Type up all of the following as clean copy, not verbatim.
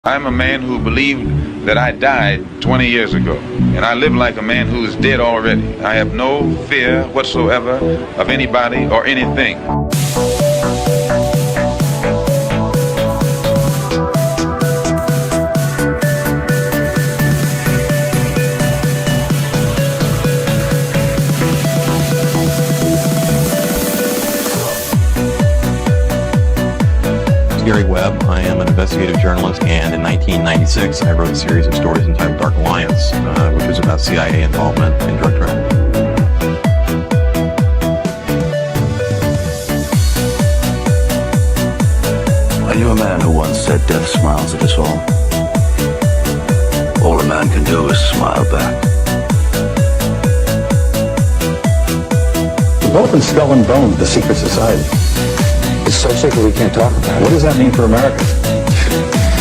I'm a man who believed that I died 20 years ago, and I live like a man who is dead already. I have no fear whatsoever of anybody or anything. Gary Webb. I am an investigative journalist, and in 1996, I wrote a series of stories entitled Dark Alliance, which was about CIA involvement in drug trafficking. I knew a man who once said death smiles at us all. All a man can do is smile back. We're both in Skull and Bones, the secret society. It's so secret we can't talk about it. What does that mean for America?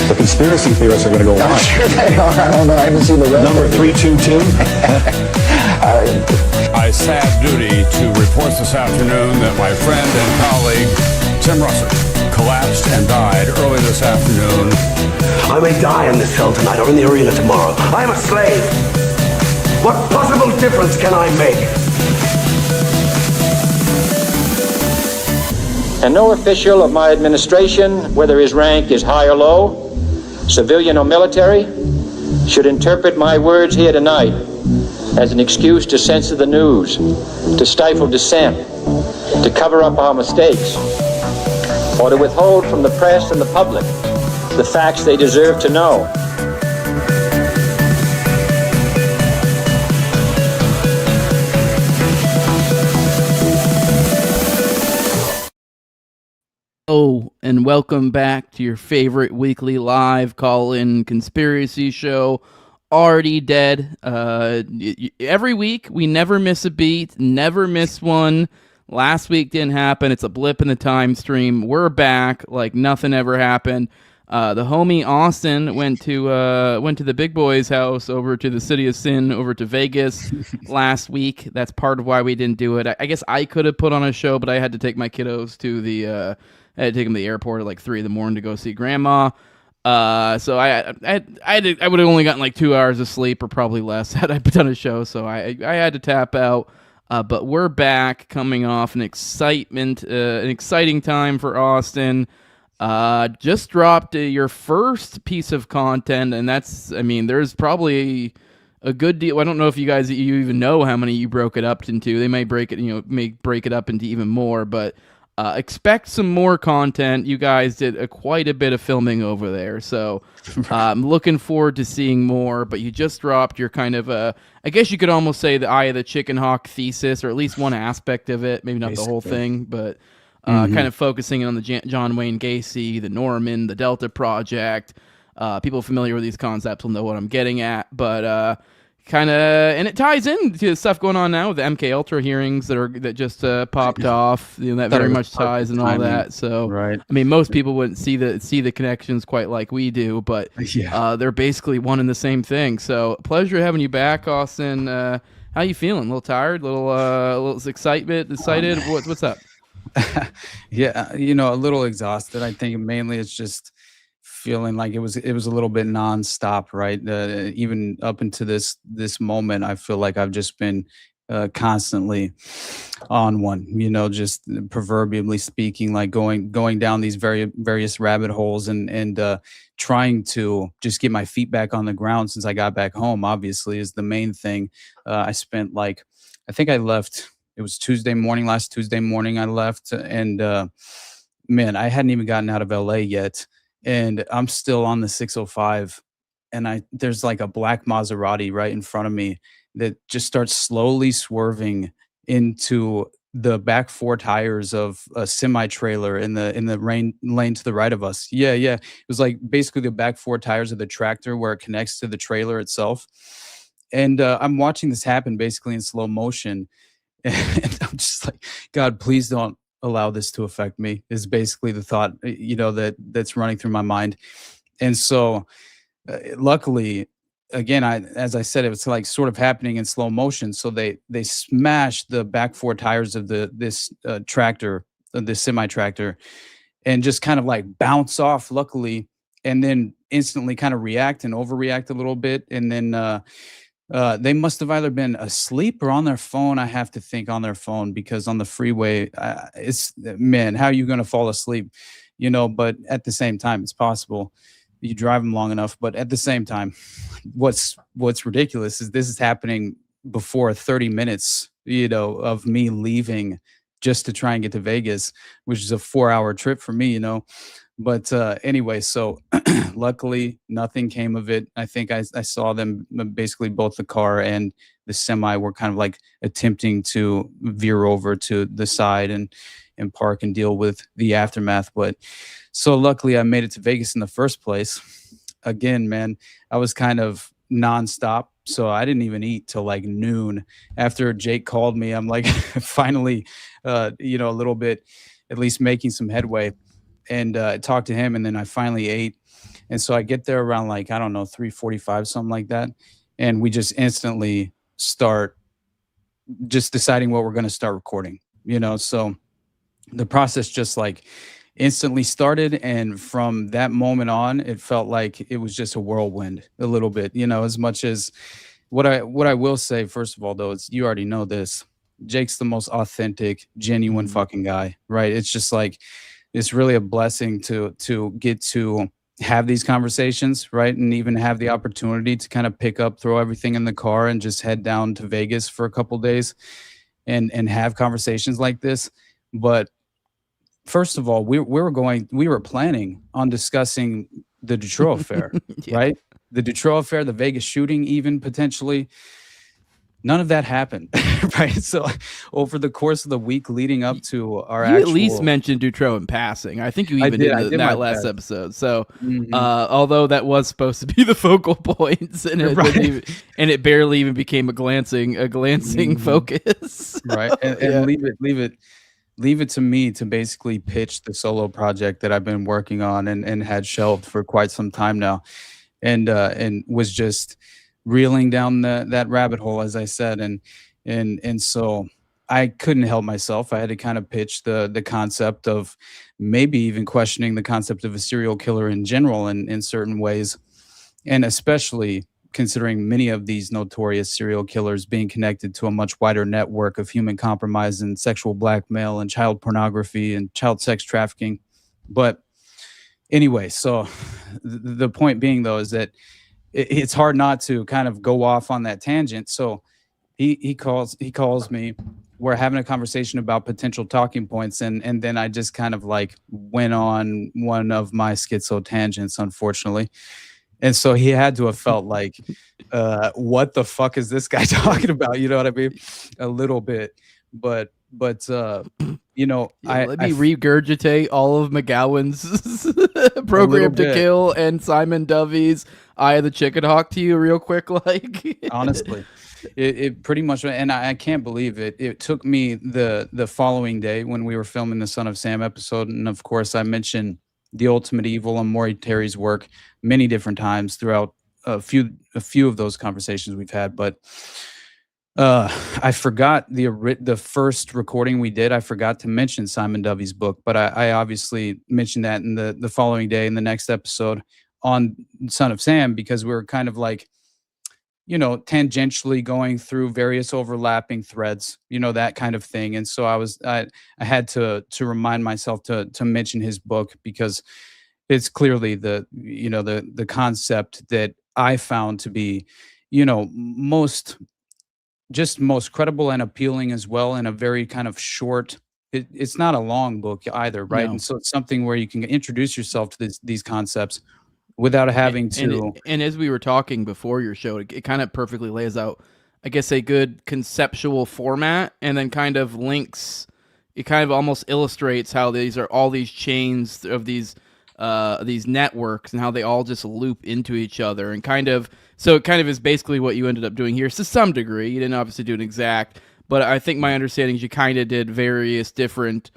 The conspiracy theorists are going to go on. Sure they are. I don't know. I haven't seen the rest. Number 322. I sad duty to report this afternoon that my friend and colleague, Tim Russert, collapsed and died early this afternoon. I may die in this cell tonight or in the arena tomorrow. I'm a slave. What possible difference can I make? And no official of my administration, whether his rank is high or low, civilian or military, should interpret my words here tonight as an excuse to censor the news, to stifle dissent, to cover up our mistakes, or to withhold from the press and the public the facts they deserve to know. Oh, and welcome back to your favorite weekly live call-in conspiracy show, Already Dead. Every week, we never miss a beat, never miss one. Last week didn't happen. It's a blip in the time stream. We're back like nothing ever happened. The homie Austin went to the big boy's house over to the City of Sin, over to Vegas last week. That's part of why we didn't do it. I guess I could have put on a show, but I had to take my kiddos to the... I had to take him to the airport at like 3 a.m. to go see grandma. So I would have only gotten like 2 hours of sleep or probably less had I done a show. So I had to tap out. But we're back, coming off an exciting time for Austin. Just dropped your first piece of content, and that's, I mean, there's probably a good deal. I don't know if you even know how many you broke it up into. They may break it up into even more, but expect some more content. You guys did quite a bit of filming over there, so I'm looking forward to seeing more. But you just dropped your kind of, I guess you could almost say the Eye of the Chicken Hawk thesis, or at least one aspect of it, maybe not the whole thing, but kind of focusing on the John Wayne Gacy, the Norman, the Delta Project. People familiar with these concepts will know what I'm getting at, but kind of, and it ties into the stuff going on now with the MK Ultra hearings that just popped off. You know, that very much ties and all that. So, right. I mean, most people wouldn't see the connections quite like we do, but they're basically one and the same thing. So, pleasure having you back, Austin. How you feeling? A little tired? A little excited? What's up? Yeah, a little exhausted. I think mainly it's just feeling like it was a little bit nonstop, right? Even up into this moment, I feel like I've just been constantly on one, just proverbially speaking, like going down these various rabbit holes and trying to just get my feet back on the ground since I got back home, obviously, is the main thing. I spent I think I left, it was last Tuesday morning I left, and man, I hadn't even gotten out of LA yet. And I'm still on the 605, and there's like a black Maserati right in front of me that just starts slowly swerving into the back four tires of a semi-trailer in the lane to the right of us. Yeah. It was like basically the back four tires of the tractor where it connects to the trailer itself. And I'm watching this happen basically in slow motion. And I'm just like, God, please don't allow this to affect me, is basically the thought, that's running through my mind. And so luckily, again, as I said, it was like sort of happening in slow motion. So they smashed the back four tires of this tractor, this semi tractor, and just kind of like bounce off, luckily. And then instantly kind of react and overreact a little bit, and then they must have either been asleep or on their phone. I have to think on their phone, because on the freeway, it's, man, how are you going to fall asleep? But at the same time, it's possible you drive them long enough. But at the same time, what's ridiculous is this is happening before 30 minutes, of me leaving just to try and get to Vegas, which is a 4-hour trip for me, But anyway, so luckily nothing came of it. I think I saw them, basically both the car and the semi were kind of like attempting to veer over to the side and park and deal with the aftermath. But so luckily I made it to Vegas in the first place. Again, man, I was kind of nonstop. So I didn't even eat till like noon. After Jake called me, I'm like finally, a little bit, at least making some headway, and talked to him. And then I finally ate. And so I get there around like, I don't know, 3:45, something like that. And we just instantly start just deciding what we're going to start recording, so the process just like instantly started. And from that moment on, it felt like it was just a whirlwind a little bit, as much as what I will say, first of all, though, is you already know this. Jake's the most authentic, genuine fucking guy, right? It's just like, it's really a blessing to get to have these conversations, right? And even have the opportunity to kind of pick up, throw everything in the car and just head down to Vegas for a couple days and have conversations like this. But first of all, we were planning on discussing the Detroit affair, right? The Detroit affair, the Vegas shooting, even potentially. None of that happened, right? So over the course of the week leading up to our you at least mentioned Dutrow in passing. I think you even did in that last episode. So although that was supposed to be the focal points, and it barely even became a glancing focus. Right. And leave it to me to basically pitch the solo project that I've been working on and had shelved for quite some time now, and was just reeling down that rabbit hole, as I said, and so I couldn't help myself. I had to kind of pitch the concept of maybe even questioning the concept of a serial killer in general in certain ways, and especially considering many of these notorious serial killers being connected to a much wider network of human compromise and sexual blackmail and child pornography and child sex trafficking. But anyway, so the point being, though, is that it's hard not to kind of go off on that tangent. So he calls me. We're having a conversation about potential talking points, and then I just kind of like went on one of my schizo tangents, unfortunately. And so he had to have felt like, what the fuck is this guy talking about? You know what I mean? A little bit, but let me regurgitate all of McGowan's Program to Kill and Simon Dovey's Eye of the Chicken Hawk to you real quick. Like, honestly, it pretty much, and I can't believe it. It took me the following day when we were filming the Son of Sam episode. And of course I mentioned The Ultimate Evil and Maury Terry's work many different times throughout a few of those conversations we've had. But I forgot the first recording we did. I forgot to mention Simon Dovey's book, but I obviously mentioned that in the following day in the next episode on Son of Sam, because we were kind of like, tangentially going through various overlapping threads, that kind of thing. And so I had to remind myself to mention his book, because it's clearly the concept that I found to be, most credible and appealing as well, in a very kind of short, it's not a long book either, right? No. And so it's something where you can introduce yourself to these concepts without having to. And as we were talking before your show, it kind of perfectly lays out, I guess, a good conceptual format, and then kind of links. It kind of almost illustrates how these are all these chains of these networks and how they all just loop into each other, and so it kind of is basically what you ended up doing here to some degree. You didn't obviously do an exact, but I think my understanding is you kind of did various different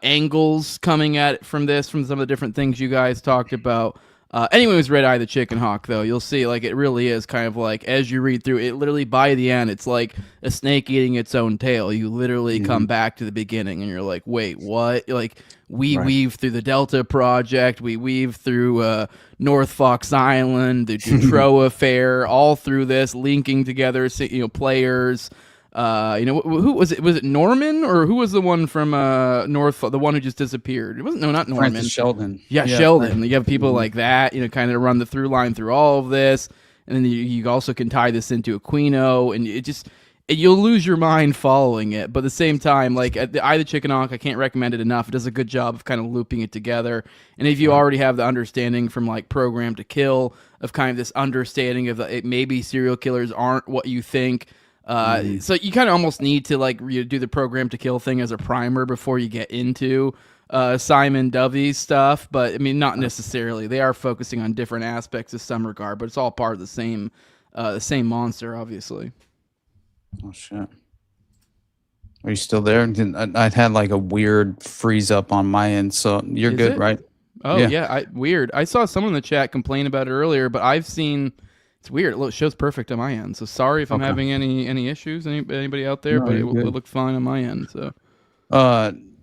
angles coming at it from some of the different things you guys talked about. Anyways, Red Eye the Chicken Hawk, though, you'll see, like, it really is kind of like, as you read through it, literally by the end, it's like a snake eating its own tail. You literally come back to the beginning and you're like, wait, what? Like, we weave through the Delta Project, we weave through North Fox Island, the Dutroux affair, all through this, linking together, players. Who was it? Was it Norman, or who was the one from the one who just disappeared? It wasn't. No, not Norman. Francis Sheldon. Yeah, Sheldon. You have people like that, kind of run the through line through all of this, and then you also can tie this into Aquino, and you'll lose your mind following it. But at the same time, like at the Eye of the Chicken Hawk, I can't recommend it enough. It does a good job of kind of looping it together. And if you already have the understanding from like Program to Kill of kind of this understanding of maybe serial killers aren't what you think. So you kind of almost need to like do the Program to Kill thing as a primer before you get into Simon Dovey's stuff, but I mean not necessarily. They are focusing on different aspects of some regard, but it's all part of the same monster, obviously. Oh shit! Are you still there? I had like a weird freeze up on my end, so you're good, right? Oh yeah, weird. I saw someone in the chat complain about it earlier, but I've seen. It's weird. It shows perfect on my end. So sorry if I'm having any issues. Anybody out there? No, but it looked fine on my end. So,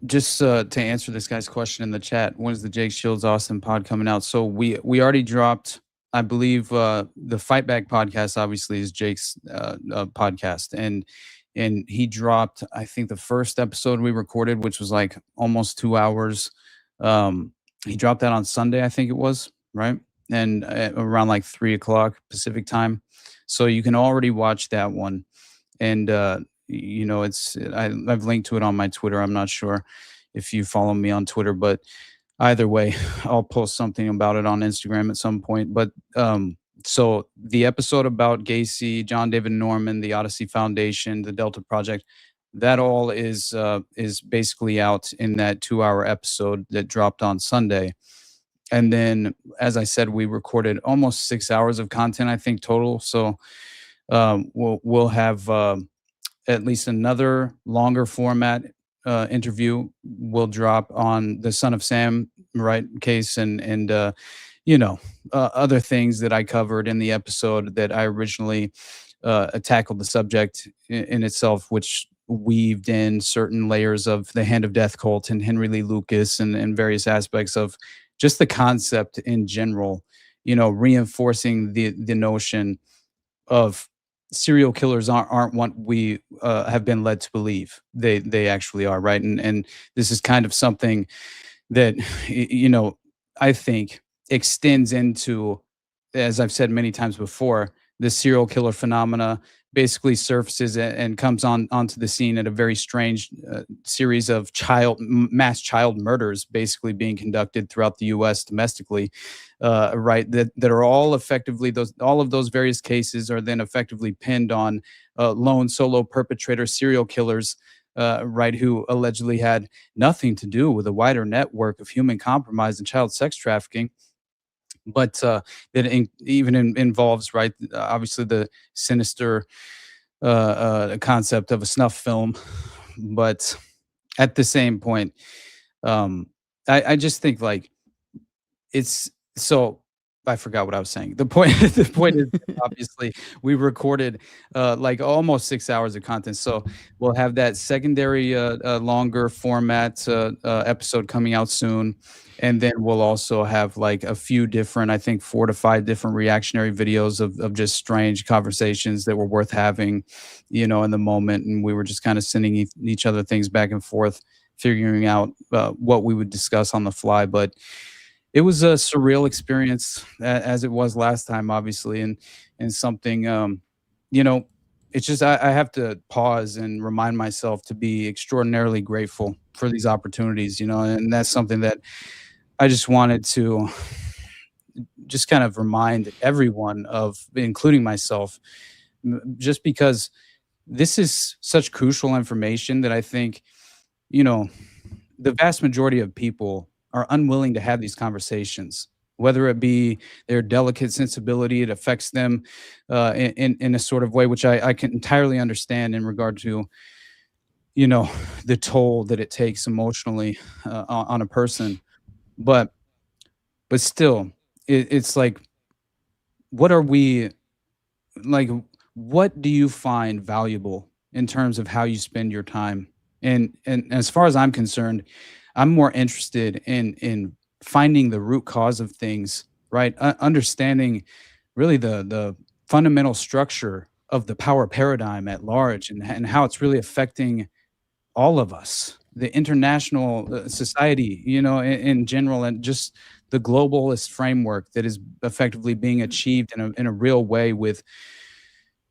just to answer this guy's question in the chat, when is the Jake Shields Austin pod coming out? So we already dropped. I believe the Fight Back podcast obviously is Jake's podcast, and he dropped. I think the first episode we recorded, which was like almost 2 hours. He dropped that on Sunday, I think it was, right? And around like 3:00 Pacific time, so you can already watch that one. And I've linked to it on my Twitter. I'm not sure if you follow me on Twitter, but either way, I'll post something about it on Instagram at some point. But so the episode about Gacy, John David Norman, the Odyssey Foundation, the Delta Project, that all is basically out in that 2-hour episode that dropped on Sunday. And then, as I said, we recorded almost 6 hours of content, I think, total. So we'll have at least another longer format interview will drop on the Son of Sam case and other things that I covered in the episode that I originally tackled the subject in itself, which weaved in certain layers of the Hand of Death cult and Henry Lee Lucas and various aspects of just the concept in general, reinforcing the notion of serial killers aren't what we have been led to believe they actually are, right? And this is kind of something that I think extends into, as I've said many times before, the serial killer phenomena basically surfaces and comes onto the scene at a very strange series of mass child murders basically being conducted throughout the U.S. domestically, right? That are all effectively all of those various cases are then effectively pinned on lone solo perpetrator serial killers, right? Who allegedly had nothing to do with a wider network of human compromise and child sex trafficking. But that even involves, right, obviously the sinister concept of a snuff film. But at the same point, I just think like it's so. I forgot what I was saying. The point is, obviously, we recorded like almost 6 hours of content. So we'll have that secondary longer format episode coming out soon. And then we'll also have like a few different, I think 4 to 5 different reactionary videos of just strange conversations that were worth having, in the moment. And we were just kind of sending each other things back and forth, figuring out what we would discuss on the fly. But it was a surreal experience, as it was last time, obviously, and something, it's just I have to pause and remind myself to be extraordinarily grateful for these opportunities, and that's something that I just wanted to just kind of remind everyone of, including myself, just because this is such crucial information that I think, the vast majority of people are unwilling to have these conversations, whether it be their delicate sensibility, it affects them in a sort of way, which I can entirely understand in regard to, the toll that it takes emotionally on a person. But still, it's like, what are we like? What do you find valuable in terms of how you spend your time? And as far as I'm concerned, I'm more interested in finding the root cause of things, right? Understanding really the fundamental structure of the power paradigm at large, and how it's really affecting all of us, the international society, in general, and just the globalist framework that is effectively being achieved in a real way. With,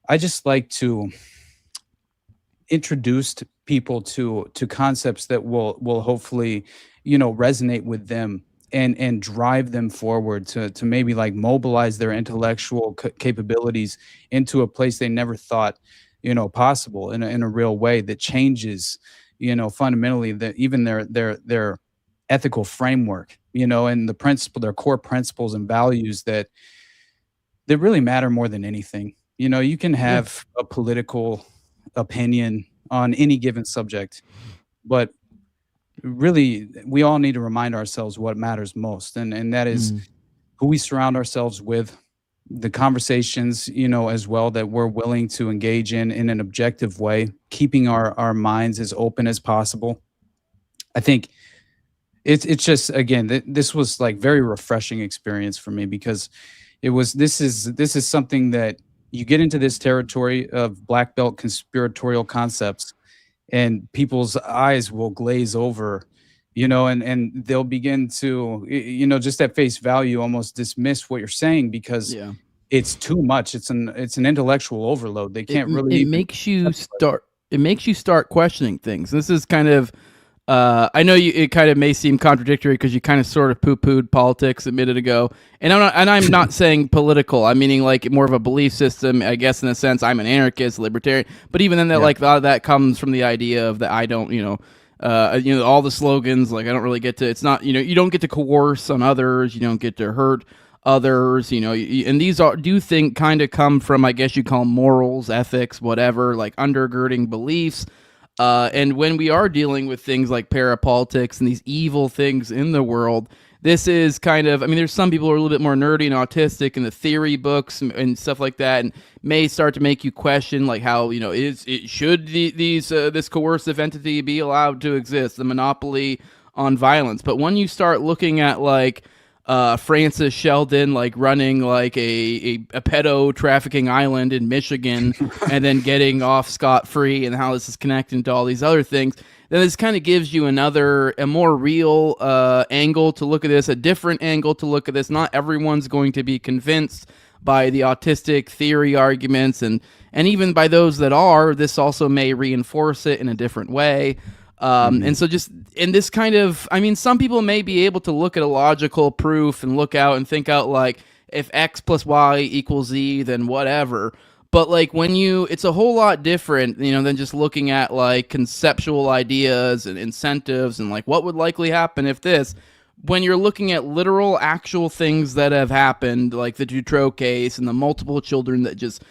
I just like to introduce people to concepts that will hopefully, resonate with them, and drive them forward to maybe like mobilize their intellectual capabilities into a place they never thought, possible, in a real way that changes, fundamentally, even their ethical framework, and their core principles and values that really matter more than anything. You can have a political opinion on any given subject, but really we all need to remind ourselves what matters most, and that is who we surround ourselves with, the conversations, as well, that we're willing to engage in an objective way, keeping our minds as open as possible. I think it's just, again, this was like very refreshing experience for me, because this is something that you get into this territory of black belt conspiratorial concepts, and people's eyes will glaze over, and they'll begin to, just at face value, almost dismiss what you're saying, because it's too much. It's an intellectual overload. They can't really. It makes you start questioning things. This is kind of. I know it kind of may seem contradictory, because you kind of sort of poo-pooed politics a minute ago, and I'm not saying political. I'm meaning like more of a belief system, I guess, in a sense. I'm an anarchist, libertarian, but even then, like a lot of that comes from the idea of that I don't, all the slogans. Like I don't really get to. It's not, you don't get to coerce on others. You don't get to hurt others. And these kind of come from, I guess you call them morals, ethics, whatever, like undergirding beliefs. And when we are dealing with things like parapolitics and these evil things in the world, this is kind of, there's some people who are a little bit more nerdy and autistic in the theory books and stuff like that, and may start to make you question, like, how, should this coercive entity be allowed to exist, the monopoly on violence. But when you start looking at, like, Francis Sheldon, like, running like a pedo trafficking island in Michigan and then getting off scot-free, and how this is connected to all these other things, then this kind of gives you a more real angle to look at this, a different angle to look at this. Not everyone's going to be convinced by the autistic theory arguments, and even by those that are, this also may reinforce it in a different way. And so just in this kind of, some people may be able to look at a logical proof and look out and think out, like, if X plus Y equals Z, then whatever. But like it's a whole lot different, than just looking at like conceptual ideas and incentives and like what would likely happen if this. When you're looking at literal, actual things that have happened, like the Dutroux case and the multiple children that just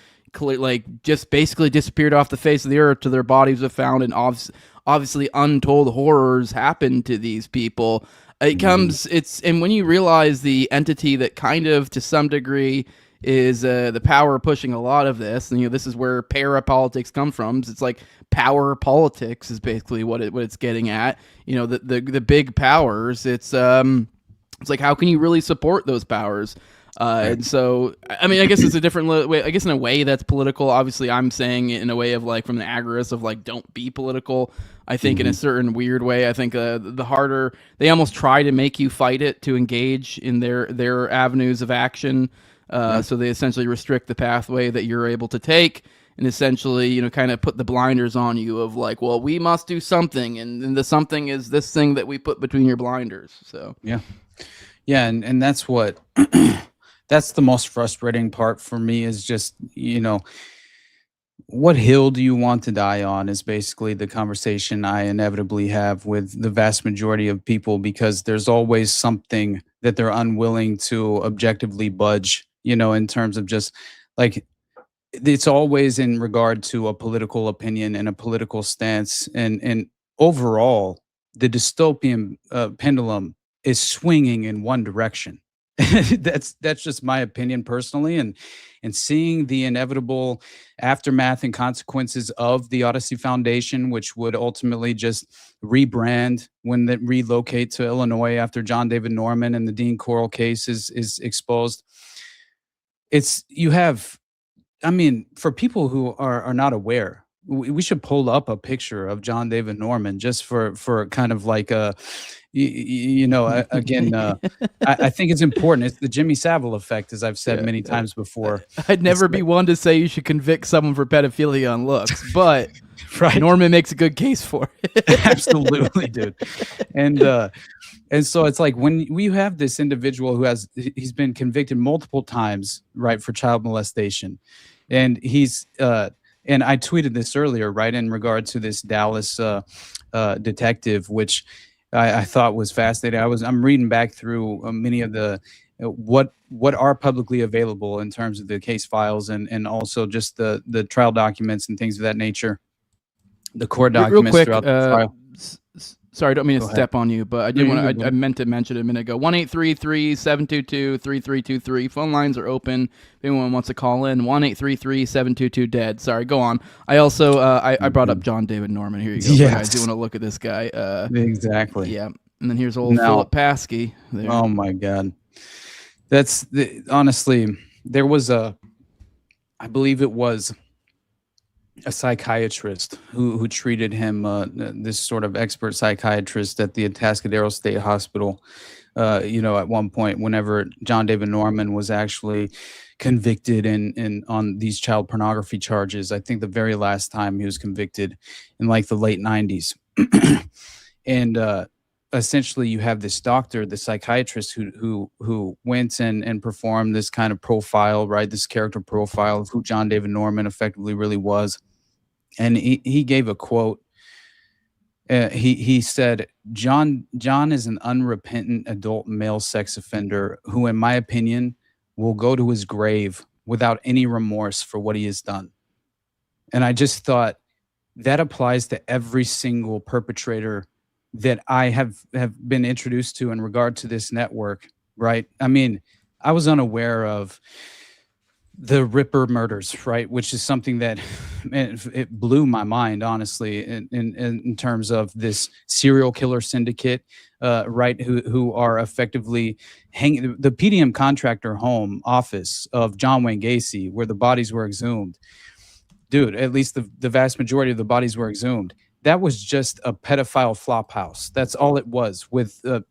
basically disappeared off the face of the earth, to their bodies were found, and obviously untold horrors happened to these people. And when you realize the entity that kind of, to some degree, is the power pushing a lot of this, and this is where parapolitics come from. It's like power politics is basically what it's getting at. The big powers. It's like, how can you really support those powers? And so, I guess it's a different way. I guess in a way that's political. Obviously, I'm saying it in a way of like from the agorist of like, don't be political. I think in a certain weird way. I think the harder they almost try to make you fight it to engage in their avenues of action. So they essentially restrict the pathway that you're able to take, and essentially, kind of put the blinders on you of like, well, we must do something, and the something is this thing that we put between your blinders. So yeah, and that's what. That's the most frustrating part for me, is just, what hill do you want to die on is basically the conversation I inevitably have with the vast majority of people, because there's always something that they're unwilling to objectively budge, in terms of just like, it's always in regard to a political opinion and a political stance. And overall, the dystopian pendulum is swinging in one direction. That's just my opinion personally, and seeing the inevitable aftermath and consequences of the Odyssey Foundation, which would ultimately just rebrand when they relocate to Illinois after John David Norman and the Dean Corll case is exposed. You have, I mean, for people who are not aware, we should pull up a picture of John David Norman just for kind of like a, again, I think it's important. It's the Jimmy Savile effect, as I've said many times before. I'd never be one to say you should convict someone for pedophilia on looks, but right. Norman makes a good case for it. Absolutely, dude. And so it's like when we have this individual he's been convicted multiple times, right, for child molestation, and he's and I tweeted this earlier, right, in regard to this Dallas detective, which I thought was fascinating. I'm reading back through many of the what are publicly available in terms of the case files and also just the trial documents and things of that nature, the court documents real quick, throughout the trial. Sorry, I don't mean to step on you, but I did want to. I meant to mention it a minute ago. 1-833-722-3323. Phone lines are open. If anyone wants to call in, 1-833-722-DEAD. Sorry, go on. I also I brought up John David Norman. Here you go. Yes. I do want to look at this guy. Exactly. Yeah, and then here's old Philip Paskey. There. Oh my God, honestly, there was I believe it was a psychiatrist who treated him, this sort of expert psychiatrist at the Atascadero State Hospital, at one point whenever John David Norman was actually convicted in on these child pornography charges. I think the very last time he was convicted in like the late 90s. And essentially you have this doctor, the psychiatrist who went and performed this kind of profile, right? This character profile of who John David Norman effectively really was. And he gave a quote. He said, John is an unrepentant adult male sex offender who, in my opinion, will go to his grave without any remorse for what he has done. And I just thought that applies to every single perpetrator that I have been introduced to in regard to this network, right? I mean, I was unaware of the Ripper murders, right? Which is something that it blew my mind, honestly, in terms of this serial killer syndicate, right? Who are effectively hanging the PDM contractor home office of John Wayne Gacy, where the bodies were exhumed. Dude, at least the vast majority of the bodies were exhumed. That was just a pedophile flop house. That's all it was, with a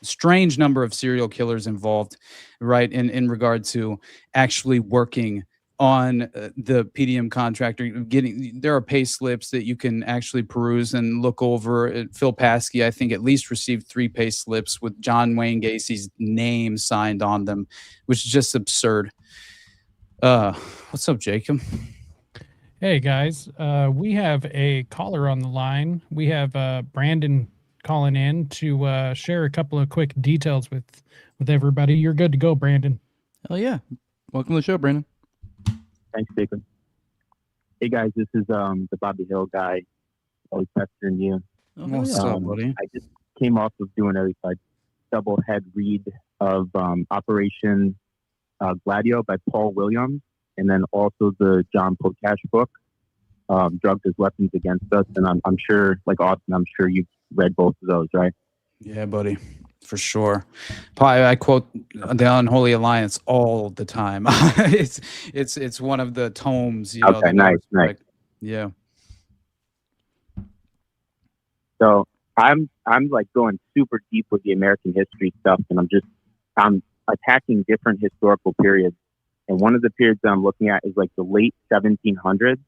strange number of serial killers involved, right? In regard to actually working on the PDM contractor, there are pay slips that you can actually peruse and look over. Phil Paskey, I think, at least received 3 pay slips with John Wayne Gacy's name signed on them, which is just absurd. What's up, Jacob? Hey guys, we have a caller on the line. We have Brandon calling in to share a couple of quick details with everybody. You're good to go, Brandon. Oh yeah, welcome to the show, Brandon. Thanks, Jacob. Hey guys, this is the Bobby Hill guy. Always pestering you. What's up, buddy? I just came off of doing a double head read of Operation Gladio by Paul Williams, and then also the John Potash book, Drugs as Weapons Against Us. And I'm sure, like Austin, I'm sure you've read both of those, right? Yeah, buddy, for sure. I quote the Unholy Alliance all the time. It's one of the tomes. Okay, nice. Yeah. So I'm like going super deep with the American history stuff, and I'm attacking different historical periods. And one of the periods that I'm looking at is like the late 1700s.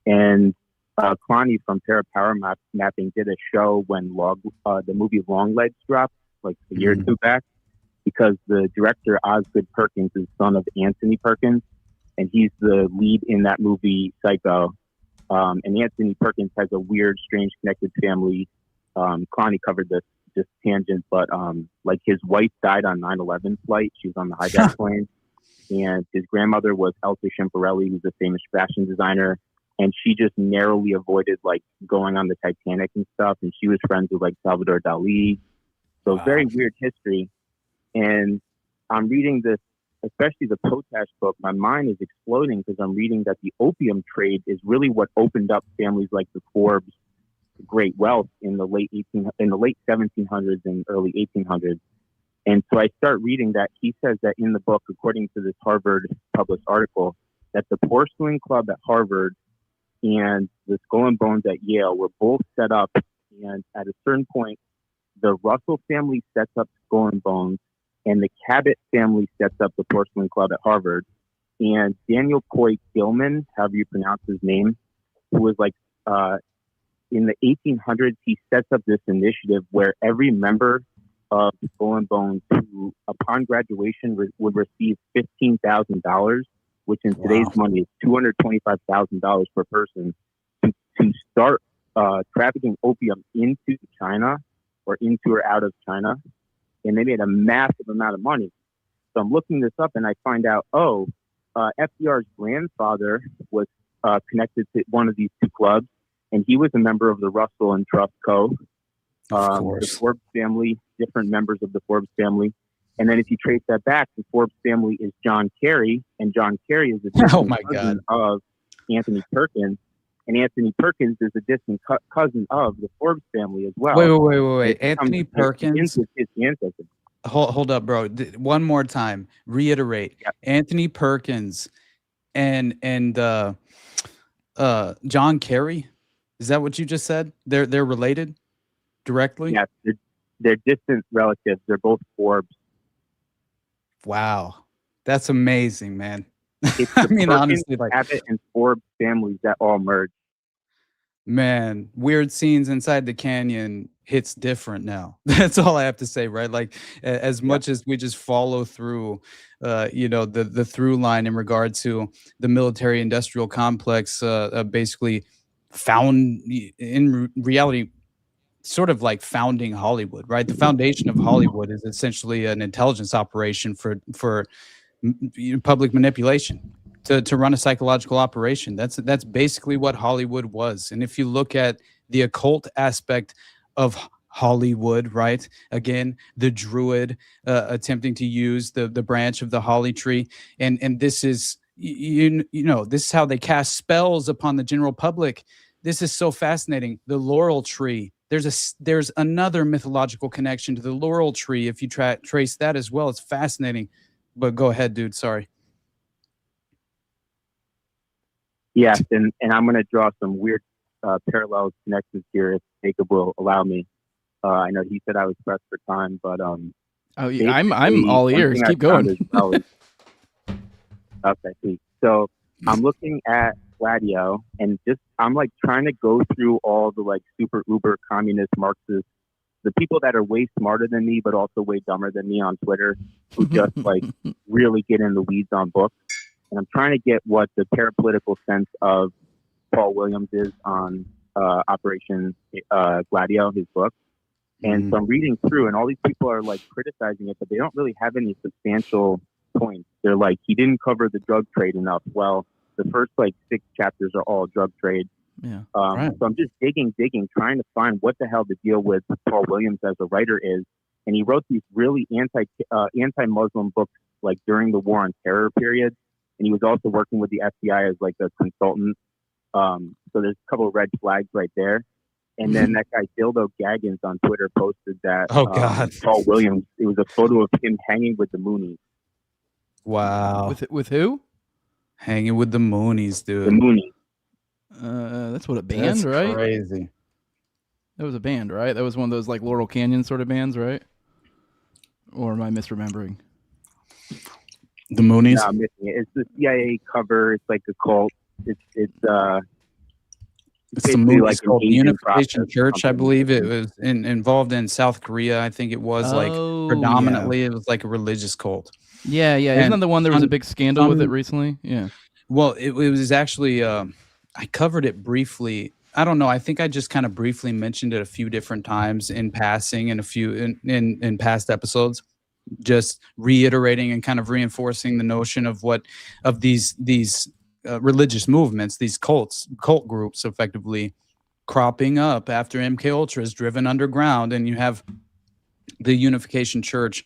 And Cloney from Terra Power Mapping did a show when the movie Longlegs dropped, like a year or two back, because the director, Osgood Perkins, is son of Anthony Perkins, and he's the lead in that movie, Psycho. And Anthony Perkins has a weird, strange, connected family. Cloney covered this just tangent, but like his wife died on 9/11 flight. She was on the hijack plane. And his grandmother was Elsa Schiaparelli, who's a famous fashion designer. And she just narrowly avoided like going on the Titanic and stuff. And she was friends with like Salvador Dali. So very weird history. And I'm reading this, especially the Potash book. My mind is exploding because I'm reading that the opium trade is really what opened up families like the Forbes to great wealth in the late 1700s and early 1800s. And so I start reading that. He says that in the book, according to this Harvard published article, that the Porcelain Club at Harvard and the Skull and Bones at Yale were both set up. And at a certain point, the Russell family sets up Skull and Bones, and the Cabot family sets up the Porcelain Club at Harvard. And Daniel Coy Gilman, however you pronounce his name, who was like in the 1800s, he sets up this initiative where every member of Skull and Bones who, upon graduation, would receive $15,000, which in today's money is $225,000 per person, to start trafficking opium into China or into or out of China. And they made a massive amount of money. So I'm looking this up and I find out, FDR's grandfather was connected to one of these two clubs, and he was a member of the Russell and Trust Co. The Forbes family, different members of the Forbes family. And then if you trace that back, the Forbes family is John Kerry, and John Kerry is a distant cousin of Anthony Perkins. And Anthony Perkins is a distant cousin of the Forbes family as well. Wait. Anthony Perkins? His ancestor. Hold up, bro. One more time. Reiterate. Yep. Anthony Perkins and John Kerry? Is that what you just said? They're related directly? Yeah, they're distant relatives. They're both Forbes. Wow. That's amazing, man. It's honestly, like Abbott and Forbes families that all merge. Man, weird scenes inside the canyon hits different now. That's all I have to say, right? Like as much as we just follow through, the through line in regard to the military industrial complex, basically found in reality, sort of like founding Hollywood, right? The foundation of Hollywood is essentially an intelligence operation for public manipulation, to run a psychological operation. That's basically what Hollywood was. And if you look at the occult aspect of Hollywood, right? Again, the druid attempting to use the branch of the holly tree, and this is this is how they cast spells upon the general public. This is so fascinating. The laurel tree. There's another mythological connection to the laurel tree. If you trace that as well, it's fascinating. But go ahead, dude. Sorry. Yes, and I'm going to draw some weird parallels, connections here, if Jacob will allow me. I know he said I was pressed for time, but I'm all ears. Keep going. Okay, sweet. So I'm looking at Gladio, and I'm like trying to go through all the like super uber communist Marxists, the people that are way smarter than me, but also way dumber than me on Twitter, who just like really get in the weeds on books. And I'm trying to get what the parapolitical sense of Paul Williams is on Operation Gladio, his book. And so I'm reading through, and all these people are like criticizing it, but they don't really have any substantial points. They're like, he didn't cover the drug trade enough. Well, the first like 6 chapters are all drug trade. Yeah. So I'm just digging, trying to find what the hell the deal with Paul Williams as a writer is. And he wrote these really anti-Muslim books like during the War on Terror period. And he was also working with the FBI as like a consultant. So there's a couple of red flags right there. And then that guy Dildo Gaggins on Twitter posted that Paul Williams, it was a photo of him hanging with the Moonies. Wow. With who? Hanging with the Moonies, dude. The Moonies. That's what a band, right? Crazy. That was a band, right? That was one of those like Laurel Canyon sort of bands, right? Or am I misremembering? The Moonies? No, I'm missing it. It's the CIA cover. It's like a cult. It's the Moonies, like called the Unification Church, I believe. It was involved in South Korea. I think it was predominantly it was like a religious cult. Yeah. Isn't that the one there was a big scandal with it recently? Yeah. Well, it was actually I covered it briefly. I don't know. I think I just kind of briefly mentioned it a few different times in passing and a few in past episodes, just reiterating and kind of reinforcing the notion of these religious movements, these cult groups effectively cropping up after MK Ultra is driven underground, and you have the Unification Church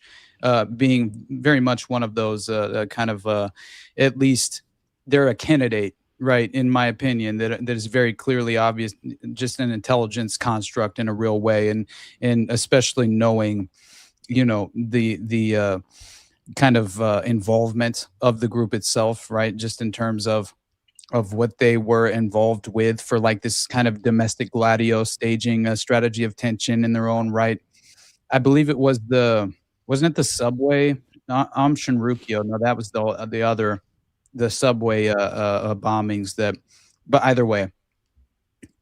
being very much one of those at least they're a candidate, right, in my opinion, that is very clearly obvious, just an intelligence construct in a real way, and especially knowing, the kind of involvement of the group itself, right, just in terms of what they were involved with for like this kind of domestic gladio staging a strategy of tension in their own right. I believe it was wasn't it the subway? Shinrukyo. No, that was the subway bombings that, but either way,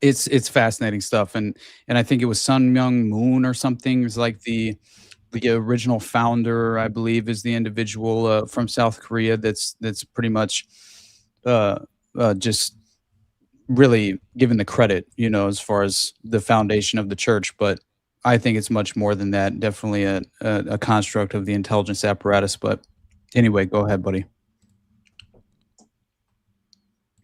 it's fascinating stuff. And I think it was Sun Myung Moon or something. It was like the original founder, I believe, is the individual from South Korea that's pretty much just really given the credit, as far as the foundation of the church. But I think it's much more than that. Definitely a construct of the intelligence apparatus. But anyway, go ahead, buddy.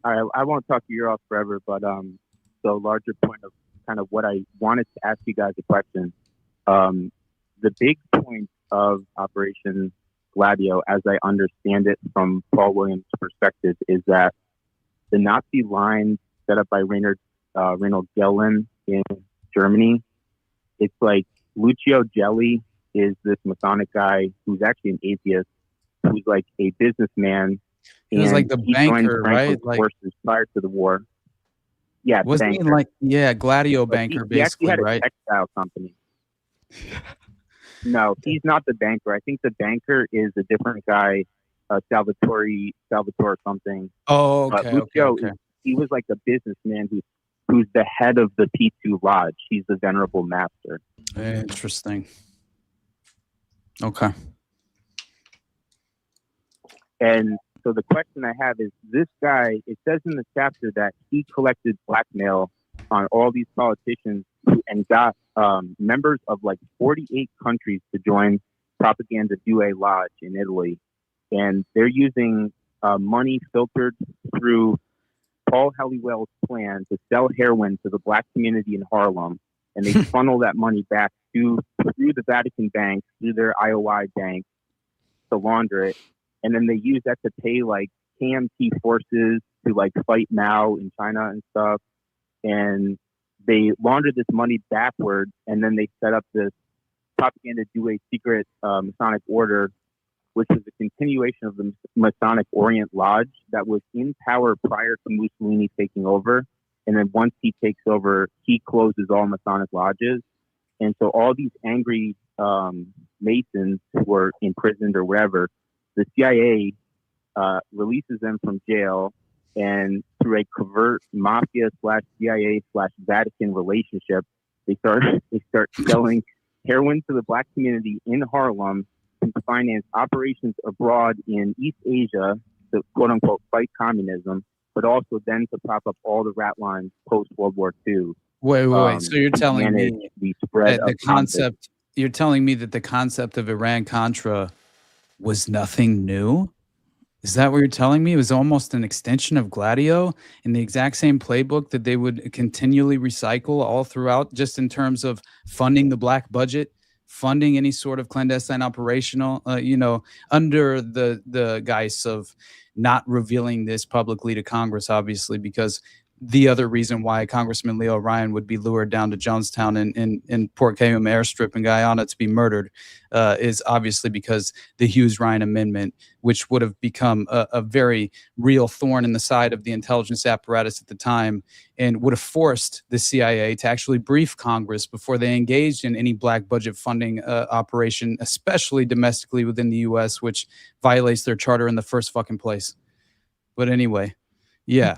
All right, I won't talk your ear off forever, but the larger point of kind of what I wanted to ask you guys a question. The big point of Operation Gladio, as I understand it from Paul Williams' perspective, is that the Nazi lines set up by Reinhard Gehlen in Germany, it's like Lucio Gelli is this Masonic guy who's actually an atheist, who's like a businessman. He was like the banker, right? Like forces prior to the war. Yeah, wasn't he like Gladio banker, he actually had right? A textile company. No, he's not the banker. I think the banker is a different guy, Salvatore something. Oh, okay. Lucio, he was like a businessman who's the head of the P2 Lodge. He's the Venerable Master. Interesting. Okay. And so the question I have is, this guy, it says in the chapter that he collected blackmail on all these politicians and got members of like 48 countries to join Propaganda Due Lodge in Italy. And they're using money filtered through Paul Helliwell's plan to sell heroin to the black community in Harlem. And they funnel that money back through the Vatican Bank, through their IOI bank, to launder it. And then they use that to pay like KMT forces to like fight Mao in China and stuff. And they launder this money backwards, and then they set up this Propaganda Due secret Masonic order, which was a continuation of the Masonic Orient Lodge that was in power prior to Mussolini taking over. And then once he takes over, he closes all Masonic lodges. And so all these angry Masons who were imprisoned or wherever, the CIA releases them from jail, and through a covert mafia/CIA/Vatican relationship, they start selling heroin to the black community in Harlem to finance operations abroad in East Asia to quote unquote fight communism, but also then to prop up all the rat lines post World War II. Wait. So you're telling me that the concept? You're telling me that the concept of Iran-Contra was nothing new? Is that what you're telling me? It was almost an extension of Gladio in the exact same playbook that they would continually recycle all throughout, just in terms of funding the black budget, funding any sort of clandestine operational, under the guise of not revealing this publicly to Congress, obviously, because the other reason why Congressman Leo Ryan would be lured down to Jonestown in Port Cayman airstrip in Guyana to be murdered is obviously because the Hughes-Ryan Amendment, which would have become a very real thorn in the side of the intelligence apparatus at the time, and would have forced the CIA to actually brief Congress before they engaged in any black budget funding operation, especially domestically within the U.S., which violates their charter in the first fucking place. But anyway, yeah.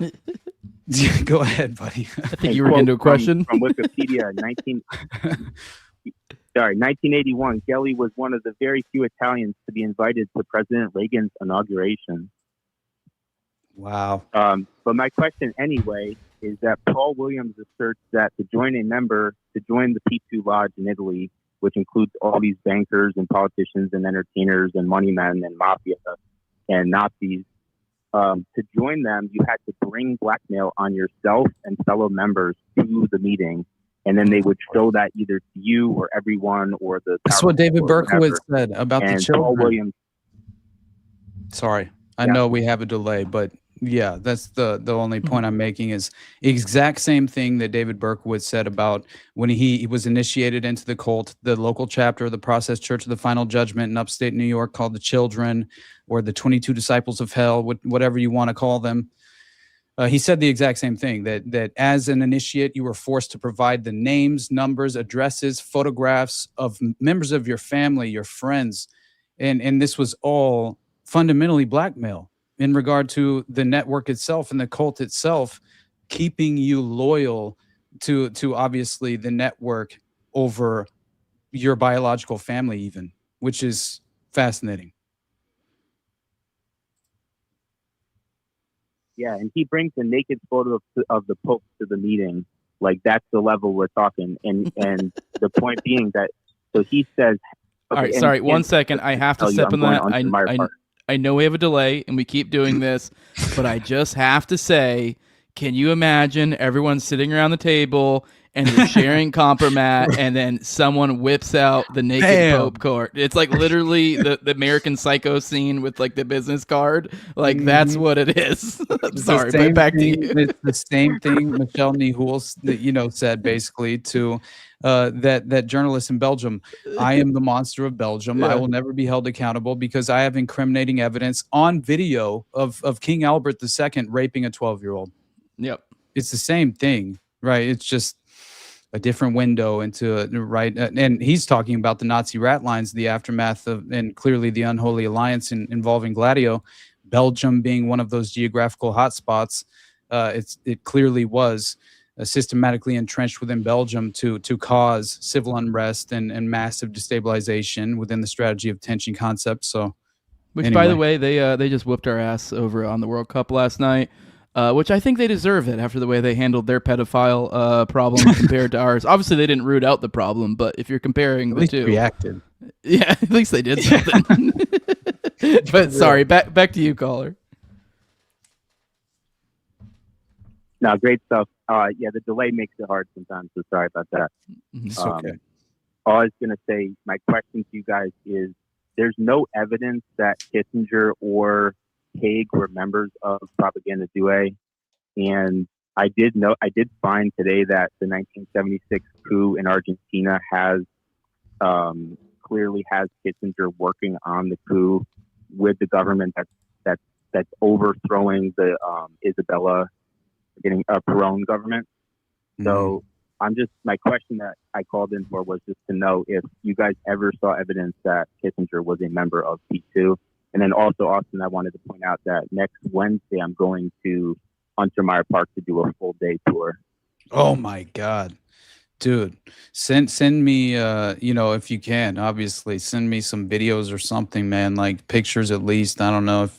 Go ahead, buddy. I think you were into a question from Wikipedia. 1981. Gelli was one of the very few Italians to be invited to President Reagan's inauguration. Wow. But my question, anyway, is that Paul Williams asserts that to join the P2 Lodge in Italy, which includes all these bankers and politicians and entertainers and money men and mafia and Nazis. To join them, you had to bring blackmail on yourself and fellow members to the meeting. and then they would show that either to you or everyone or the. That's what David Berkowitz said about the and children. Paul Williams. Sorry, I know we have a delay, but yeah, that's the only point I'm making is exact same thing that David Berkowitz said about when he was initiated into the cult, the local chapter of the Process Church of the Final Judgment in upstate New York called the Children, or the 22 Disciples of Hell, whatever you want to call them. He said the exact same thing, that as an initiate, you were forced to provide the names, numbers, addresses, photographs of members of your family, your friends, and this was all fundamentally blackmail in regard to the network itself and the cult itself, keeping you loyal to obviously the network over your biological family even, which is fascinating. Yeah, and he brings a naked photo of the Pope to the meeting. Like, that's the level we're talking. And the point being that, so he says... Okay, all right, sorry, 1 second. I have to step on that. I know we have a delay and we keep doing this, but I just have to say, can you imagine everyone sitting around the table and they're sharing compromat, and then someone whips out the naked Pope card? It's like literally the American Psycho scene with like the business card. Like that's what it is. Sorry, but back to you. It's the same thing Michelle Nihoul, said basically to that journalist in Belgium. I am the monster of Belgium. I will never be held accountable because I have incriminating evidence on video of King Albert II raping a 12-year-old. Yep. It's the same thing, right? It's just a different window into it, right? And he's talking about the Nazi rat lines, the aftermath of, and clearly the unholy alliance involving Gladio, Belgium being one of those geographical hotspots. It clearly was systematically entrenched within Belgium to cause civil unrest and massive destabilization within the strategy of tension concept. So, which, by the way, they just whooped our ass over on the World Cup last night. Which I think they deserve it after the way they handled their pedophile problem compared to ours. Obviously, they didn't root out the problem, but if you're comparing the two, reacted. Yeah, at least they did something. But sorry, back to you, caller. No, great stuff. Yeah, the delay makes it hard sometimes, so sorry about that. It's okay. All I was going to say, my question to you guys is, there's no evidence that Kissinger or Haig were members of Propaganda Due, and I did find today that the 1976 coup in Argentina has clearly has Kissinger working on the coup with the government that's overthrowing the Isabella getting a Perón government. So my question that I called in for was just to know if you guys ever saw evidence that Kissinger was a member of P2. And then also, Austin, I wanted to point out that next Wednesday I'm going to Untermeyer Park to do a full day tour. Oh my God, dude! Send me, if you can, obviously send me some videos or something, man. Like pictures at least. I don't know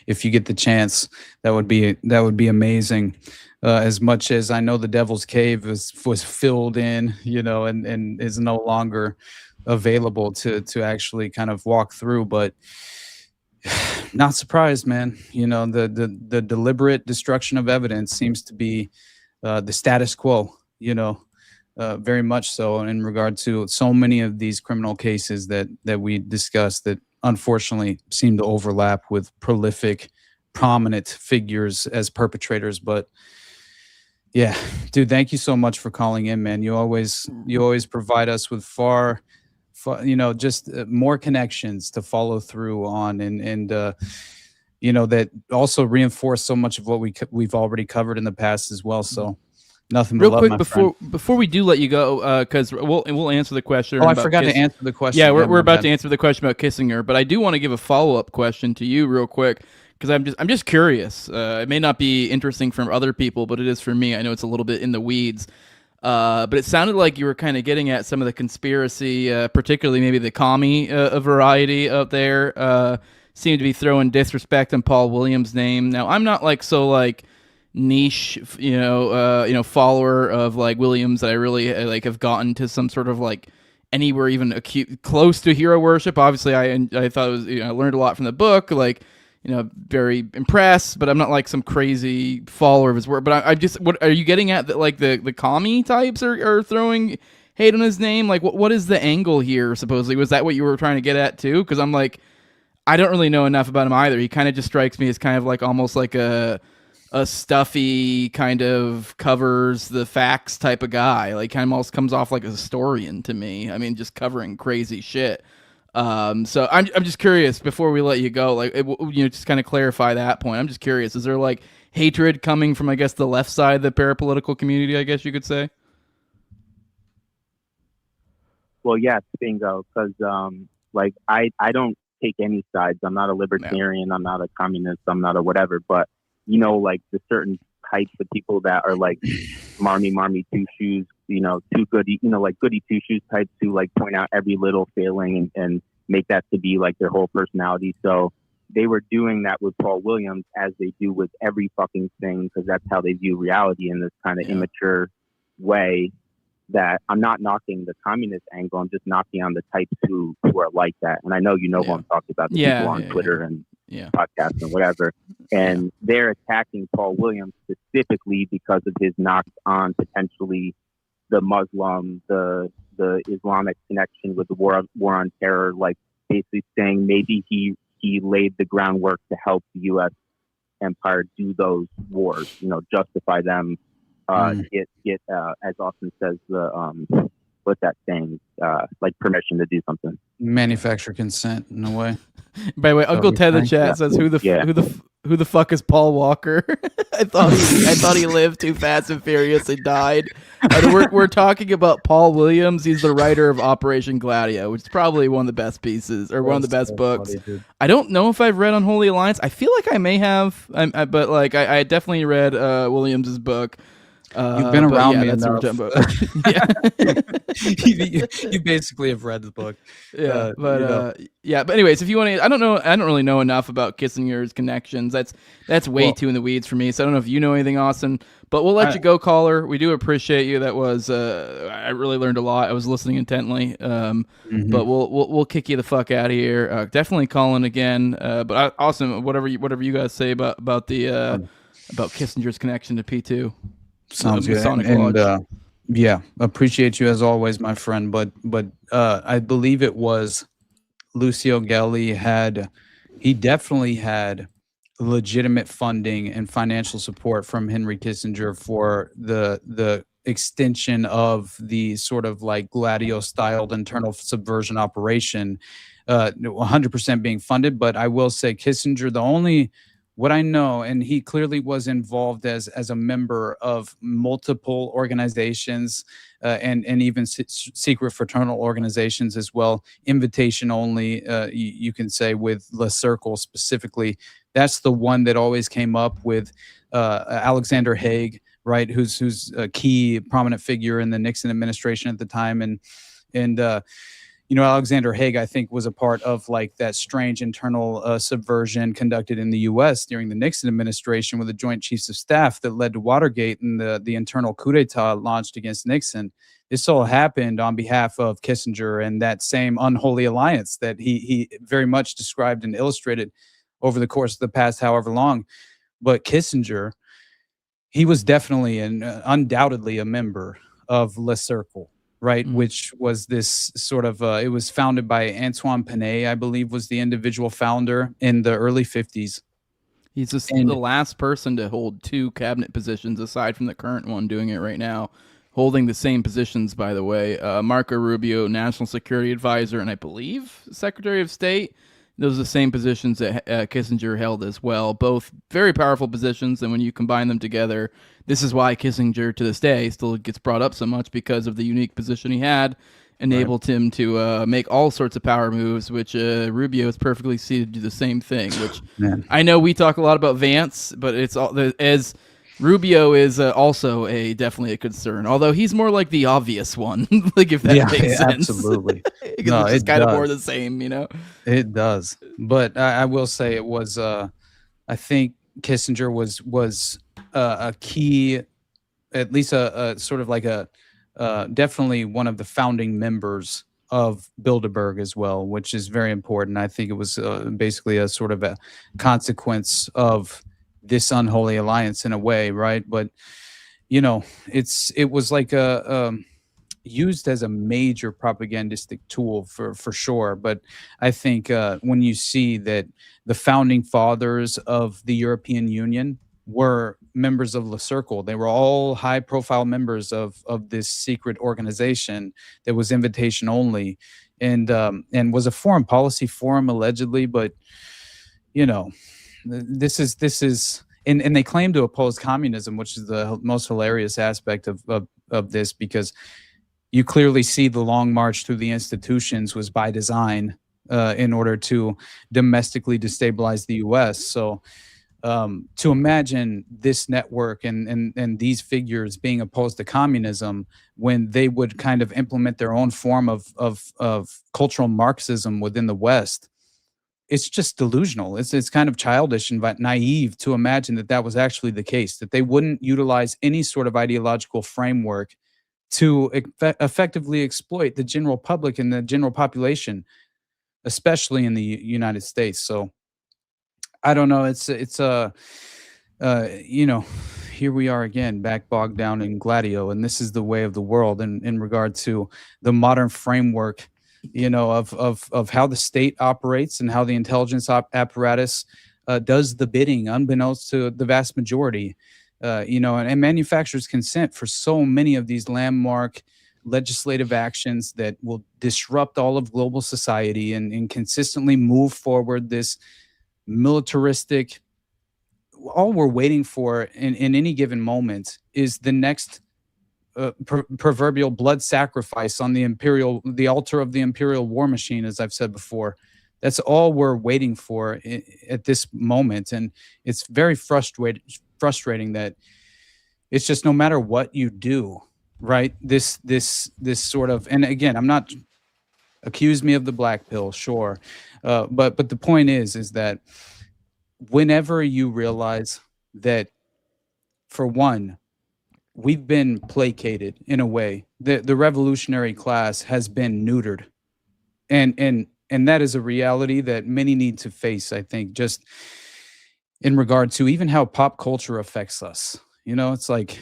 if you get the chance, that would be amazing. As much as I know the Devil's Cave was filled in, and is no longer available to actually kind of walk through, but. Not surprised, man. The deliberate destruction of evidence seems to be the status quo, very much so in regard to so many of these criminal cases that we discussed that unfortunately seem to overlap with prolific, prominent figures as perpetrators. But yeah, dude, thank you so much for calling in, man. You always provide us with just more connections to follow through on, and that also reinforce so much of what we've already covered in the past as well. So nothing but real love, quick before we do let you go, because we'll answer the question. Oh, I forgot to answer the question. Yeah, we're about to answer the question about Kissinger, but I do want to give a follow-up question to you real quick, because I'm just curious. It may not be interesting for other people, but it is for me. I know it's a little bit in the weeds. But it sounded like you were kind of getting at some of the conspiracy, particularly maybe the commie variety out there. Seemed to be throwing disrespect on Paul Williams' name. Now, I'm not niche, follower of like Williams that I really have gotten to some sort of anywhere even close to hero worship. Obviously, I thought it was I learned a lot from the book. very impressed, but I'm not like some crazy follower of his work. But I just, what are you getting at? That like the commie types are throwing hate on his name? Like what is the angle here? Supposedly, was that what you were trying to get at too? Because I'm like, I don't really know enough about him either. He kind of just strikes me as kind of like almost like a stuffy kind of covers the facts type of guy. Like kind of almost comes off like a historian to me. I mean, just covering crazy shit. So I'm just curious before we let you go, like just kind of clarify that point. I'm just curious, is there like hatred coming from, I guess, the left side of the parapolitical community, I guess you could say? Well, yes, bingo. Because like I don't take any sides. I'm not a libertarian. No. I'm not a communist. I'm not a whatever. But like the certain types of people that are like marmy two shoes, too goody, like goody two shoes types who like point out every little failing and make that to be like their whole personality. So they were doing that with Paul Williams as they do with every fucking thing, because that's how they view reality in this kind of immature way. That I'm not knocking the communist angle. I'm just knocking on the types who are like that. And I know who I'm talking about, the people on Twitter and podcasts and whatever. And they're attacking Paul Williams specifically because of his knocks on potentially the Muslim, the Islamic connection with the war on terror, like basically saying maybe he laid the groundwork to help the U.S. empire do those wars, justify them. Get as Austin says, the what's that saying? Like permission to do something. Manufacture consent in a way. By the way, Uncle Ted in the chat says, "Who the fuck is Paul Walker?" I thought he lived too fast and furious and died. We're talking about Paul Williams. He's the writer of Operation Gladio, which is probably one of the best pieces or one of the best books. Funny, I don't know if I've read Unholy Alliance. I feel like I may have, but like I definitely read Williams's book. You've been around me enough. You basically have read the book. But anyways, if you want to, I don't really know enough about Kissinger's connections. That's way too in the weeds for me. So I don't know if you know anything, Austin. But we'll let you go, caller. We do appreciate you. That was I really learned a lot. I was listening intently. But we'll kick you the fuck out of here. Definitely calling again. But Austin, whatever you guys say about Kissinger's connection to P2. Sounds good. And appreciate you as always, my friend. But I believe it was Lucio Gelli he definitely had legitimate funding and financial support from Henry Kissinger for the extension of the sort of like Gladio styled internal subversion operation, 100% being funded. But I will say Kissinger, what I know, and he clearly was involved as a member of multiple organizations and even secret fraternal organizations as well, invitation only, you can say, with Le Cercle specifically. That's the one that always came up with Alexander Haig, right, who's a key prominent figure in the Nixon administration at the time. And Alexander Haig, I think, was a part of like that strange internal subversion conducted in the U.S. during the Nixon administration with the Joint Chiefs of Staff that led to Watergate and the internal coup d'etat launched against Nixon. This all happened on behalf of Kissinger and that same unholy alliance that he very much described and illustrated over the course of the past however long. But Kissinger, he was definitely and undoubtedly a member of Le Cercle. Right, which was this sort of, it was founded by Antoine Panay, I believe, was the individual founder in the early 50s. He's the last person to hold 2 cabinet positions aside from the current one doing it right now, holding the same positions, by the way. Marco Rubio, National Security Advisor, and I believe Secretary of State. Those are the same positions that Kissinger held as well. Both very powerful positions, and when you combine them together, this is why Kissinger, to this day, still gets brought up so much, because of the unique position he had, enabled him to make all sorts of power moves, which Rubio is perfectly suited to do the same thing, which I know we talk a lot about Vance, but it's all as Rubio is also definitely a concern, although he's more like the obvious one, like if that makes sense. Absolutely. No, it's kind of more the same, It does, but I will say it was. I think Kissinger was a key, at least a sort of like a definitely one of the founding members of Bilderberg as well, which is very important. I think it was basically a sort of a consequence of this unholy alliance in a way, right? But it was like used as a major propagandistic tool for sure. But I think when you see that the founding fathers of the European Union were members of the Circle, they were all high profile members of this secret organization that was invitation only, and was a foreign policy forum allegedly. But this is and they claim to oppose communism, which is the most hilarious aspect of this, because you clearly see the long march through the institutions was by design in order to domestically destabilize the U.S. So to imagine this network and these figures being opposed to communism when they would kind of implement their own form of cultural Marxism within the West, it's just delusional. It's kind of childish and naive to imagine that was actually the case, that they wouldn't utilize any sort of ideological framework to effectively exploit the general public and the general population, especially in the United States. So I don't know. It's here we are again, back bogged down in Gladio, and this is the way of the world in regard to the modern framework, of how the state operates and how the intelligence apparatus does the bidding, unbeknownst to the vast majority. And manufacturers consent for so many of these landmark legislative actions that will disrupt all of global society and consistently move forward this militaristic. All we're waiting for in any given moment is the next proverbial blood sacrifice on the altar of the imperial war machine, as I've said before. That's all we're waiting for at this moment, and it's very frustrating that it's just no matter what you do, right? This sort of, and again, I'm not accuse me of the black pill, sure, but the point is that whenever you realize that, for one, we've been placated in a way, the revolutionary class has been neutered, and that is a reality that many need to face, I think, just in regard to even how pop culture affects us. It's like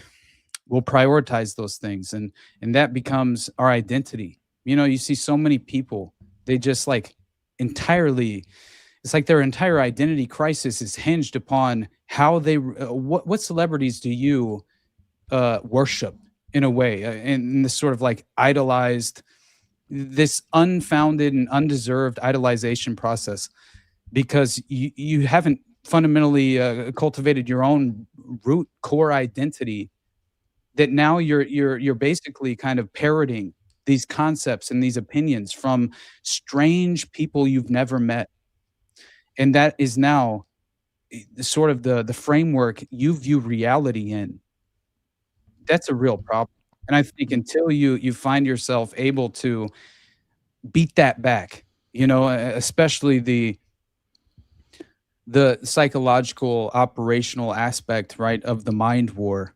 we'll prioritize those things, and that becomes our identity. You see so many people, they just like entirely, it's like their entire identity crisis is hinged upon how they, what celebrities do you worship in a way, in this sort of like idolized, this unfounded and undeserved idolization process, because you haven't fundamentally cultivated your own root core identity, that now you're basically kind of parroting these concepts and these opinions from strange people you've never met, and that is now sort of the framework you view reality in. That's a real problem. And I think until you find yourself able to beat that back, especially the psychological operational aspect, right, of the mind war,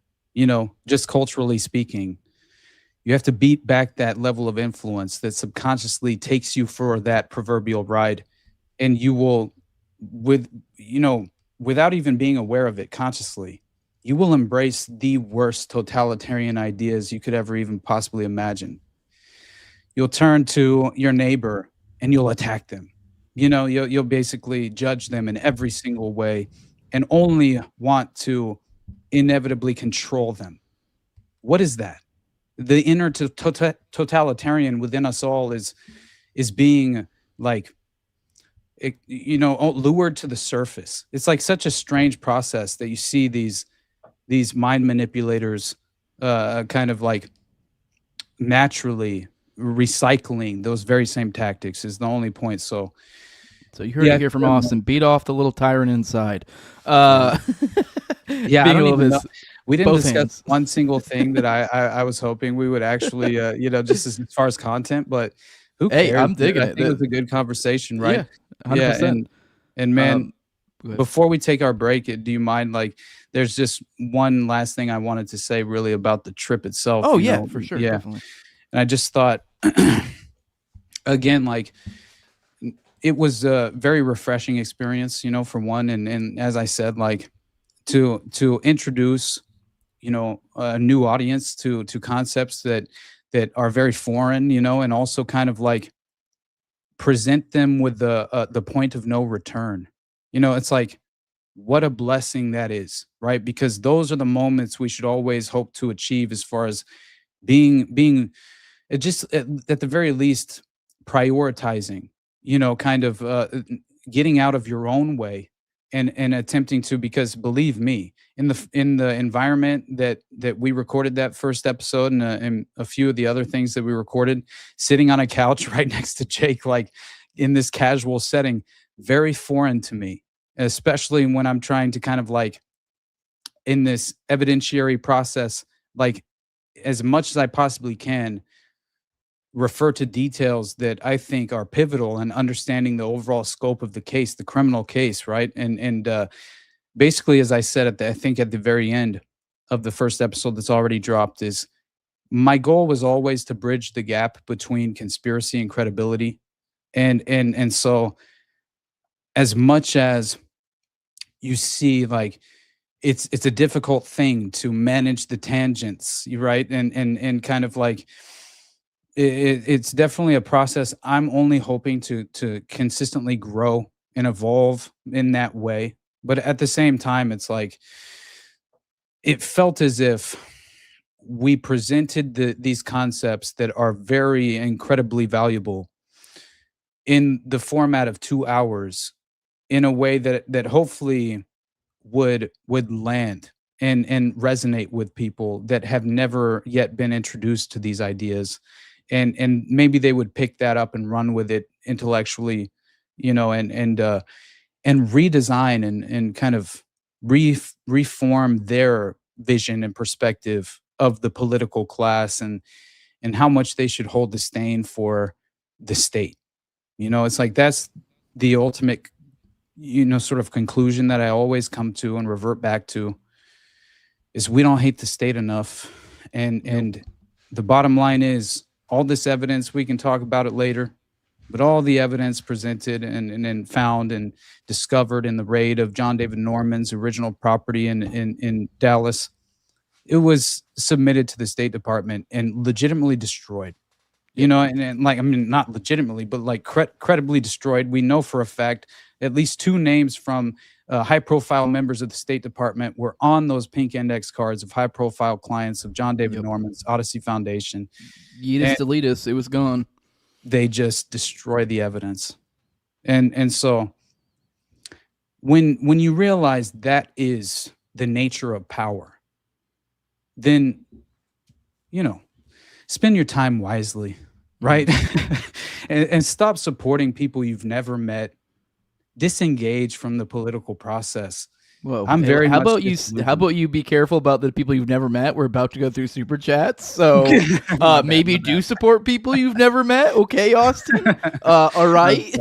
just culturally speaking, you have to beat back that level of influence that subconsciously takes you for that proverbial ride, and you will, without even being aware of it consciously, you will embrace the worst totalitarian ideas you could ever even possibly imagine. You'll turn to your neighbor and you'll attack them. You'll basically judge them in every single way and only want to inevitably control them. What is that? The inner totalitarian within us all is being like, lured to the surface. It's like such a strange process that you see these mind manipulators kind of like naturally recycling those very same tactics is the only point. So you heard it here from Austin. Beat off the little tyrant inside. Yeah, I don't even know. We didn't discuss one single thing that I was hoping we would actually, just as far as content, but who cares? Hey, I'm digging I it. think it was a good conversation, right? Yeah, 100%. And man, before we take our break, do you mind, like, there's just one last thing I wanted to say really about the trip itself. Oh, yeah, for sure. Yeah. Definitely. And I just thought, again, like, it was a very refreshing experience, you know, for one. And as I said, like, to introduce, you know, a new audience to concepts that are very foreign, you know, and also kind of like present them with the point of no return. You know, it's like, what a blessing that is, right? Because those are the moments we should always hope to achieve, as far as being it just at the very least prioritizing, you know, kind of getting out of your own way and attempting to, because believe me, in the environment that we recorded that first episode, and a few of the other things that we recorded, sitting on a couch right next to Jake, like in this casual setting, very foreign to me, especially when I'm trying to kind of like, in this evidentiary process, like, as much as I possibly can, refer to details that I think are pivotal in understanding the overall scope of the case, the criminal case, right? And basically, as I said I think at the very end of the first episode that's already dropped, is my goal was always to bridge the gap between conspiracy and credibility. And so, as much as you see, like, it's a difficult thing to manage the tangents, right? And kind of like, it's definitely a process. I'm only hoping to consistently grow and evolve in that way. But at the same time, it's like, it felt as if we presented these concepts that are very incredibly valuable in the format of 2 hours, in a way that hopefully would land and resonate with people that have never yet been introduced to these ideas, and maybe they would pick that up and run with it intellectually, you know, and redesign and kind of reform their vision and perspective of the political class, and how much they should hold disdain for the state. You know, it's like, that's the ultimate, you know, sort of conclusion that I always come to and revert back to, is we don't hate the state enough. And the bottom line is, all this evidence, we can talk about it later, but all the evidence presented and found and discovered in the raid of John David Norman's original property in Dallas, it was submitted to the State Department and legitimately destroyed. You know, and like, I mean, not legitimately, but like credibly destroyed. We know for a fact at least 2 names from high-profile members of the State Department were on those pink index cards of high-profile clients of John David Norman's Odyssey Foundation. Yeetus deletus, it was gone. They just destroy the evidence. And so when you realize that is the nature of power, then, you know, spend your time wisely, right? and stop supporting people you've never met. Disengage from the political process. Whoa! I'm very. How about you be careful about the people you've never met? We're about to go through super chats, so maybe do support people you've never met. Okay, Austin. All right.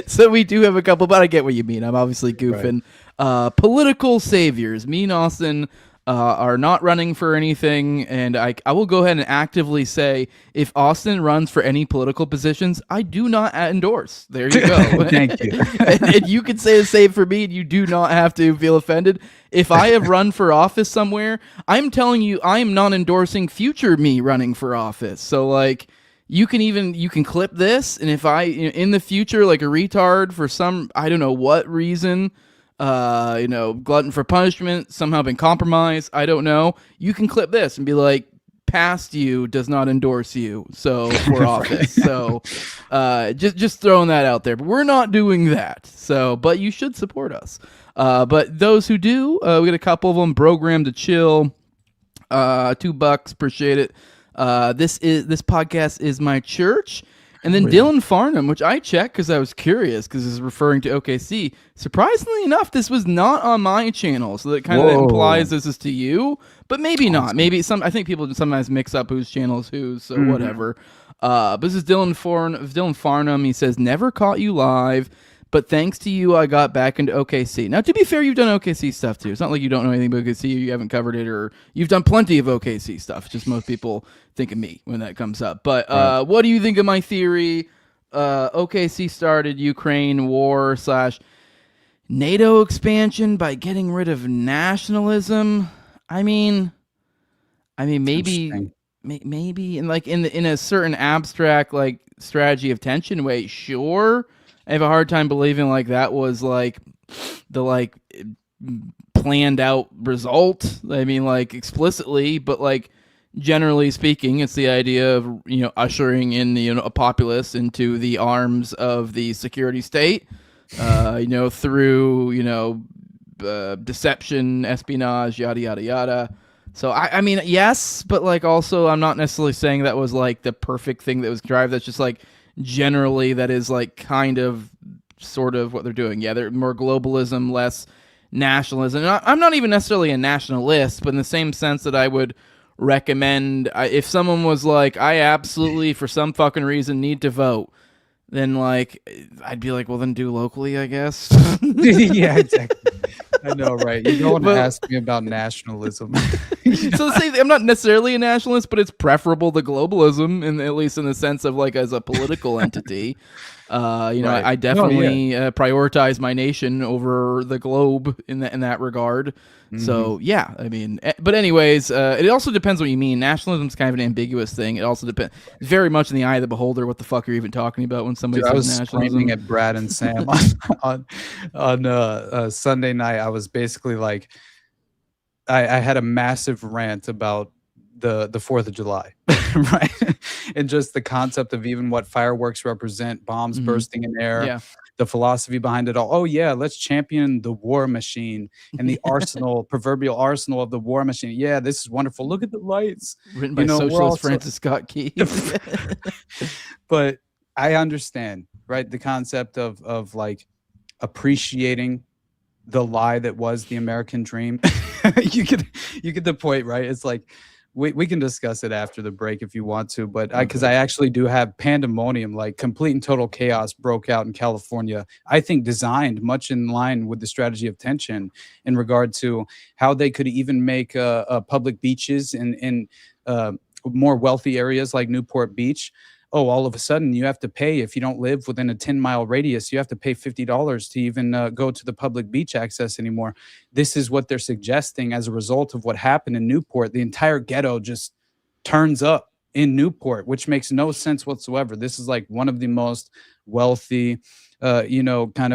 So we do have a couple, but I get what you mean. I'm obviously goofing. Right. Political saviors. Me and Austin are not running for anything, and I will go ahead and actively say, if Austin runs for any political positions, I do not endorse. There you go. Thank you. and you can say the same for me, and you do not have to feel offended. If I have run for office somewhere, I'm telling you, I am not endorsing future me running for office. So, like, you can clip this, and if I, in the future, like a retard for some, I don't know what reason, you know, glutton for punishment, somehow been compromised, I don't know, you can clip this and be like, past you does not endorse you, so for office. So just throwing that out there. But we're not doing that. So, but you should support us. But those who do, we got a couple of them. Program to Chill, $2, appreciate it. This podcast is my church. And then Dylan Farnham, which I checked because I was curious, because it's referring to OKC. Surprisingly enough, this was not on my channel, so that kind of implies this is to you, but maybe not. Maybe I think people sometimes mix up whose channel is whose, so whatever. But this is Dylan Farnham. He says, never caught you live, But thanks to you, I got back into OKC. Now, to be fair, you've done OKC stuff too. It's not like you don't know anything about OKC, or you haven't covered it, or you've done plenty of OKC stuff. It's just most people think of me when that comes up. But what do you think of my theory? OKC started Ukraine war / NATO expansion by getting rid of nationalism. I mean, maybe in like in a certain abstract like strategy of tension way, sure. I have a hard time believing like that was like the like planned out result. I mean, like explicitly, but like generally speaking, it's the idea of ushering in a populace into the arms of the security state. Through deception, espionage, yada yada yada. So I mean, yes, but like also, I'm not necessarily saying that was like the perfect thing that was derived. That's just like generally that is like kind of sort of what they're doing. Yeah, they're more globalism, less nationalism. And I'm not even necessarily a nationalist, but in the same sense that I would recommend if someone was like, I absolutely for some fucking reason need to vote, then like I'd be like, well, then do locally, I guess. Yeah, exactly. I know, right? You don't want to ask me about nationalism. So say I'm not necessarily a nationalist, but it's preferable to globalism, at least in the sense of like as a political entity. Right. I definitely prioritize my nation over the globe in that regard. Mm-hmm. So yeah, I mean, but anyways, it also depends what you mean. Nationalism is kind of an ambiguous thing. It also depends very much in the eye of the beholder. What the fuck are you even talking about when somebody says nationalism? I was screaming at Brad and Sam on Sunday night. I was basically like, I had a massive rant about the 4th of July, right? And just the concept of even what fireworks represent, bombs bursting in air, the philosophy behind it all. Oh yeah, let's champion the war machine and the proverbial arsenal of the war machine. Yeah, this is wonderful. Look at the lights. Written by socialist Francis Scott Key. But I understand, right? The concept of like appreciating the lie that was the American dream. you get the point, right? It's like we can discuss it after the break if you want to, but because I actually do have pandemonium, like complete and total chaos broke out in California. I think designed much in line with the strategy of tension in regard to how they could even make public beaches in more wealthy areas like Newport Beach. Oh, all of a sudden you have to pay if you don't live within a 10-mile radius. You have to pay $50 to even go to the public beach access anymore. This is what they're suggesting as a result of what happened in Newport. The entire ghetto just turns up in Newport, which makes no sense whatsoever. This is like one of the most wealthy, beachfront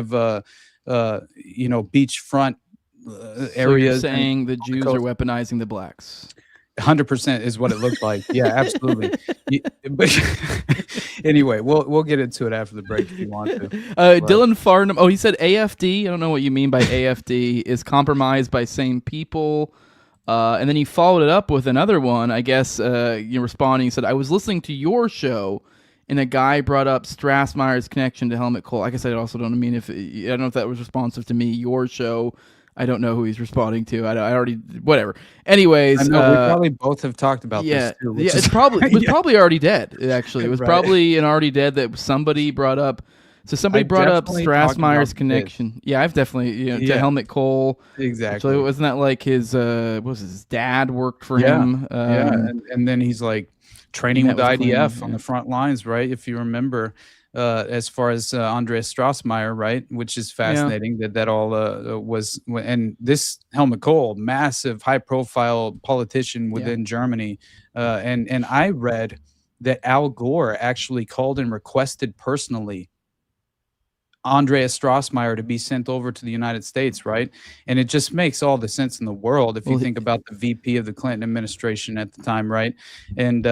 areas. So you're saying the Jews are weaponizing the blacks. 100% is what it looked like. Yeah, absolutely. But anyway, we'll get into it after the break if you want to. Dylan Farnham. Oh, he said AFD. I don't know what you mean by AFD. Is compromised by same people. And then he followed it up with another one. I guess you're responding. He said, I was listening to your show, and a guy brought up Strassmeyer's connection to Helmut Kohl. I guess I also don't mean I don't know if that was responsive to me. Your show. I don't know who he's responding to. I already whatever. Anyways, I know, we probably both have talked about this too. It's probably already dead. Actually, it was probably an already dead that somebody brought up. So somebody brought up Strassmeyer's connection. Yeah, I've definitely to Helmut Kohl. Exactly. Actually, wasn't that like his his dad worked for him? And then he's like training with the IDF on the front lines, right? If you remember. As far as Andreas Strassmeyer, right, which is fascinating that all was, and this Helmut Kohl, massive high-profile politician within Germany, and I read that Al Gore actually called and requested personally Andreas Strassmeyer to be sent over to the United States, right? And it just makes all the sense in the world if you think about the VP of the Clinton administration at the time, right? And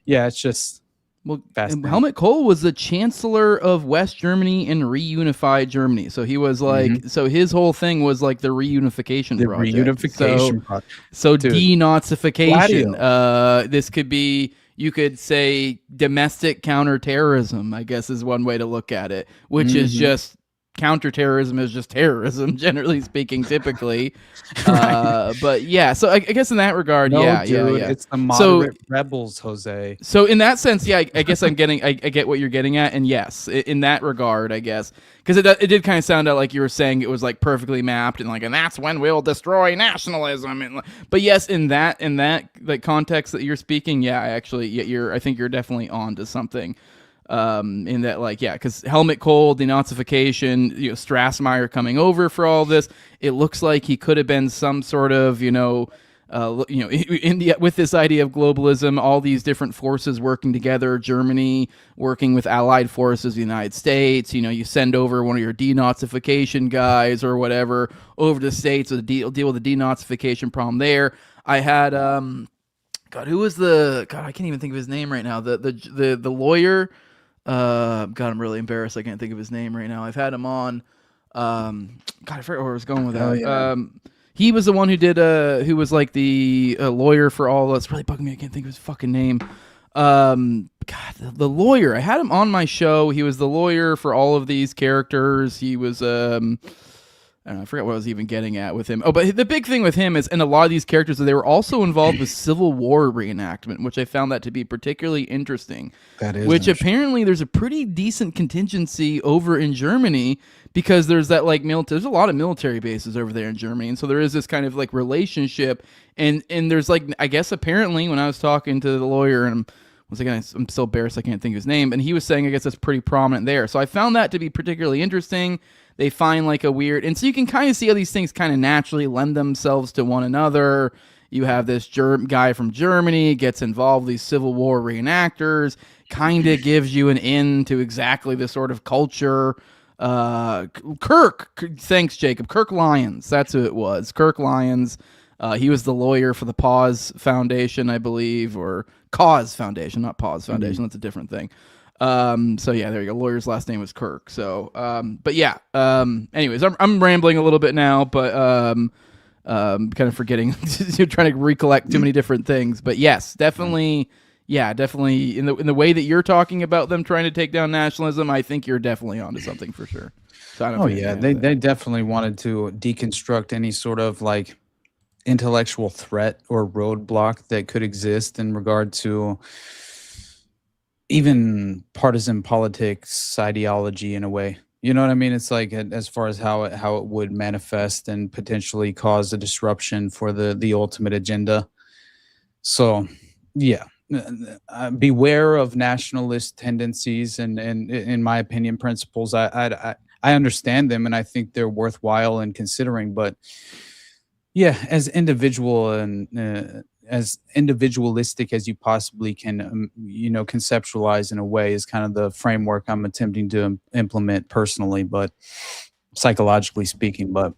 it's just. Well, Helmut Kohl was the chancellor of West Germany and reunified Germany. So he was like, so his whole thing was like the reunification project. Reunification project. So denazification. This could be, you could say domestic counterterrorism, I guess is one way to look at it, which is just counterterrorism is just terrorism, generally speaking, typically. But yeah, so I guess in that regard, yeah. It's the moderate rebels, Jose. So in that sense, yeah, I guess I get what you're getting at, and yes, in that regard, I guess, because it did kind of sound out like you were saying it was like perfectly mapped, and that's when we'll destroy nationalism. But yes, in that like context that you're speaking, yeah, I think you're definitely on to something. In that, like, yeah, because Helmut Kohl, denazification, Strassmeyer coming over for all this, it looks like he could have been some sort of, with this idea of globalism, all these different forces working together, Germany working with allied forces, the United States, you send over one of your denazification guys or whatever over to the States to deal with the denazification problem there. I had, who was I can't even think of his name right now. The lawyer. God, I'm really embarrassed. I can't think of his name right now. I've had him on. I forgot where I was going with that. Yeah. He was the one who did. Who was like the lawyer for all. It's really bugging me. I can't think of his fucking name. The lawyer. I had him on my show. He was the lawyer for all of these characters. He was. I don't know, I forgot what I was even getting at with him. Oh, but the big thing with him is, and a lot of these characters, they were also involved with Civil War reenactment, which I found that to be particularly interesting. That is. Which apparently there's a pretty decent contingency over in Germany, because there's that there's a lot of military bases over there in Germany, and so there is this kind of like relationship, and there's like, I guess apparently when I was talking to the lawyer, and once again, I'm so embarrassed I can't think of his name, and he was saying I guess that's pretty prominent there. So I found that to be particularly interesting. They find like a weird, and so you can kind of see how these things kind of naturally lend themselves to one another. You have this guy from Germany gets involved with these Civil War reenactors, kind of gives you an in to exactly the sort of culture. Thanks, Jacob. Kirk Lyons, that's who it was. Kirk Lyons. He was the lawyer for the Pause Foundation, I believe, or Cause Foundation, not Pause Foundation. Mm-hmm. That's a different thing. So yeah, there you go. Lawyer's last name was Kirk. So, but yeah. Anyways, I'm rambling a little bit now, but kind of forgetting. You're trying to recollect too many different things. But yes, definitely. Yeah, definitely. In the way that you're talking about them trying to take down nationalism, I think you're definitely onto something for sure. So I don't they definitely wanted to deconstruct any sort of like intellectual threat or roadblock that could exist in regard to even partisan politics ideology in a way. You know what I mean? It's like, as far as how it would manifest and potentially cause a disruption for the ultimate agenda. So, yeah, beware of nationalist tendencies and in my opinion, principles. I understand them and I think they're worthwhile in considering, but yeah, as individual and as individualistic as you possibly can, conceptualize in a way is kind of the framework I'm attempting to implement personally, but psychologically speaking. But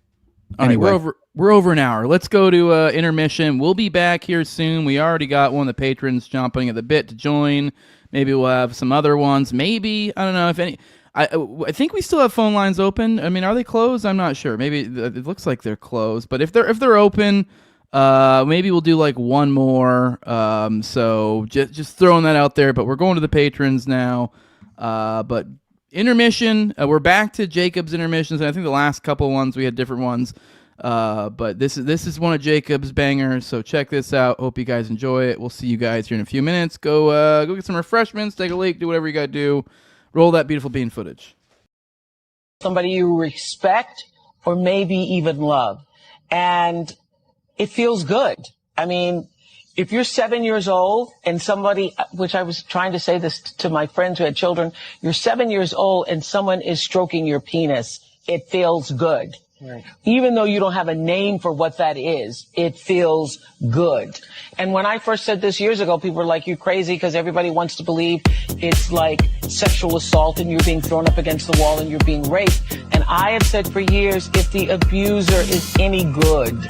anyway, right, we're over an hour. Let's go to intermission. We'll be back here soon. We already got one of the patrons chomping at the bit to join. Maybe we'll have some other ones. Maybe, I don't know if any. I think we still have phone lines open. I mean, are they closed? I'm not sure. Maybe it looks like they're closed. But if they're open. Maybe we'll do like one more. So just throwing that out there, but we're going to the patrons now. But intermission, we're back to Jacob's intermissions. And I think the last couple ones we had different ones. But this is one of Jacob's bangers. So check this out. Hope you guys enjoy it. We'll see you guys here in a few minutes. Go get some refreshments, take a leak, do whatever you got to do. Roll that beautiful bean footage. Somebody you respect or maybe even love. And it feels good. I mean, if you're 7 years old and somebody, which I was trying to say this to my friends who had children, you're 7 years old and someone is stroking your penis, it feels good. Right. Even though you don't have a name for what that is, it feels good. And when I first said this years ago, people were like, you're crazy, because everybody wants to believe it's like sexual assault and you're being thrown up against the wall and you're being raped. And I have said for years, if the abuser is any good,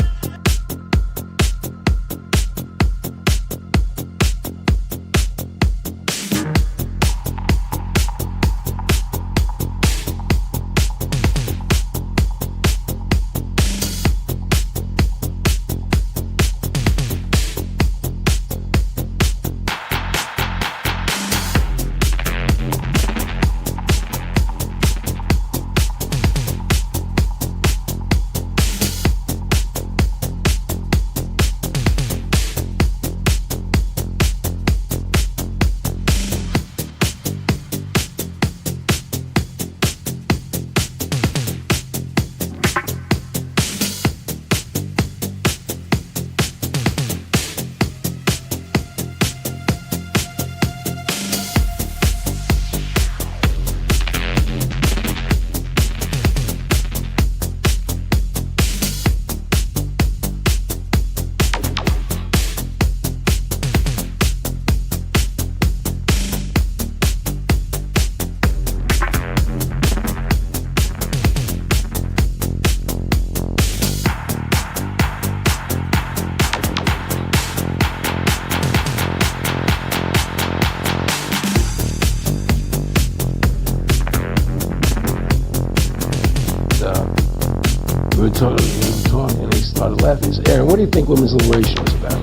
left. He said, Aaron, what do you think women's liberation was about?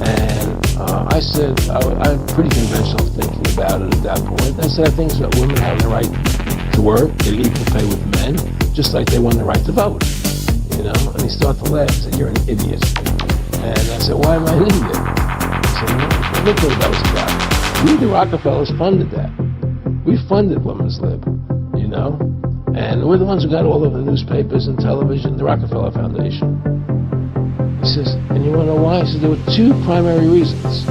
And I said, I'm pretty conventional thinking about it at that point. I said, I think it's about women having the right to work, getting equal pay with men, just like they won the right to vote. You know? And he started to laugh. He said, you're an idiot. And I said, why am I an idiot? He said, look what that was about. We, the Rockefellers, funded that. We funded Women's Lib, you know? And we're the ones who got all of the newspapers and television, the Rockefeller Foundation. He says, and you want to know why? He says, there were two primary reasons.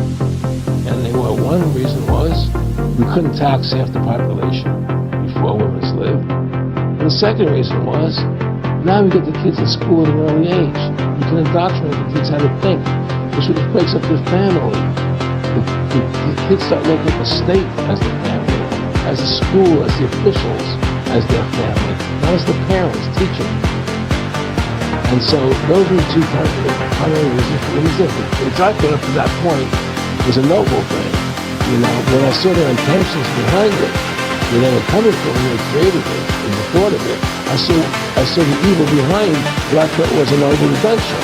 And they were, one reason was we couldn't tax half the population before Women's Lib. And the second reason was, now we get the kids in school at an early age. We can indoctrinate the kids how to think, which breaks up their family. The kids start looking at the state as the family, as the school, as the officials, as their family, not as the parents teaching. And so those were the two primary reasons for Women's Lib. Which I thought up to that point was a noble thing. You know, when I saw their intentions behind it, where they were coming from, when they created it, and the thought of it, I saw the evil behind what I thought was a noble invention.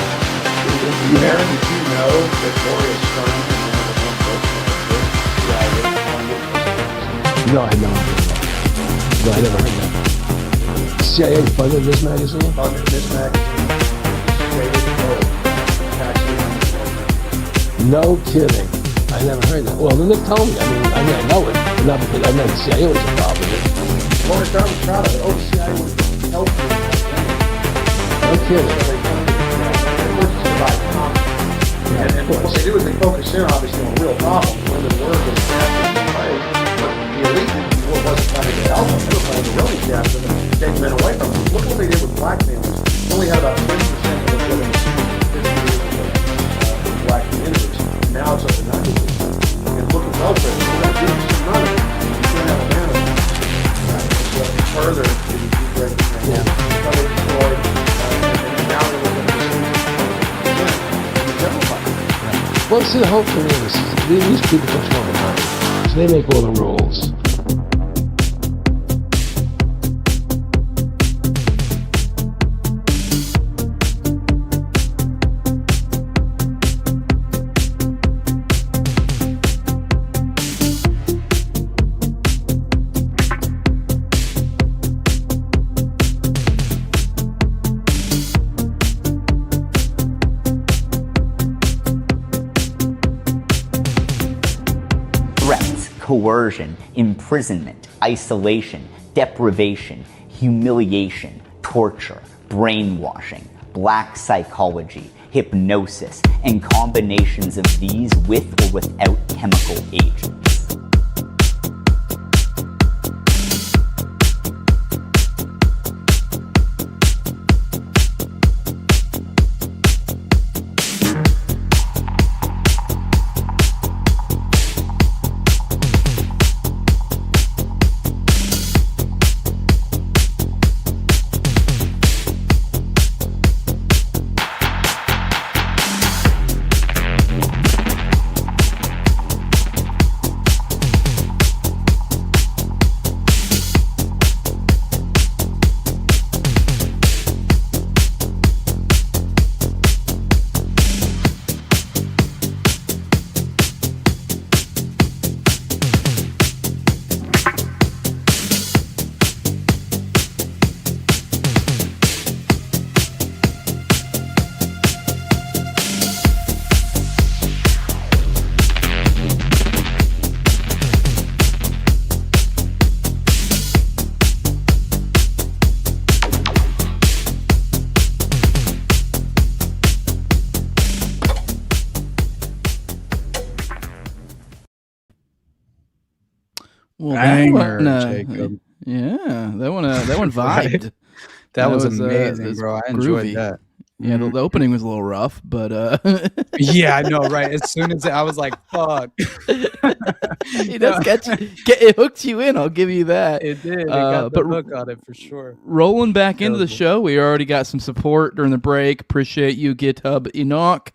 Aaron, did you know that Gloria Steinem and one of the CIA? No, I had no idea. No, I never heard that. CIA funded this magazine? Funded this magazine. No kidding. I never heard that. Well, Nick told me. I mean, I know it, but not because I know the CIA was involved in it. Gloria Steinem was proud of it. Oh, the CIA was helping. No kidding. And what they do is they focus in, obviously, on real problems. Women's work is but the elite wasn't trying to get help them. They were trying to really gas them and take men away from them. Look what they did with black families. They only had about 20% of the women in black communities. Now it's up to 90%. And look at welfare. We're not doing some money. You can't have a man of so further to the deregulation. Yeah. Further destroyed. And now they're looking at this. Well, see, the whole thing is, these people control the money, so they make all the rules. Coercion, imprisonment, isolation, deprivation, humiliation, torture, brainwashing, black psychology, hypnosis, and combinations of these with or without chemical agents. Well, Banger, that one, Jacob. Yeah, that one vibed. That was amazing, bro. I enjoyed that. Yeah, the opening was a little rough, but yeah, I know, right? As soon as I was like, "Fuck," it does it hooked you in. I'll give you that. It did. It got the hook on it for sure. Rolling back into the show, we already got some support during the break. Appreciate you, GitHub Enoch,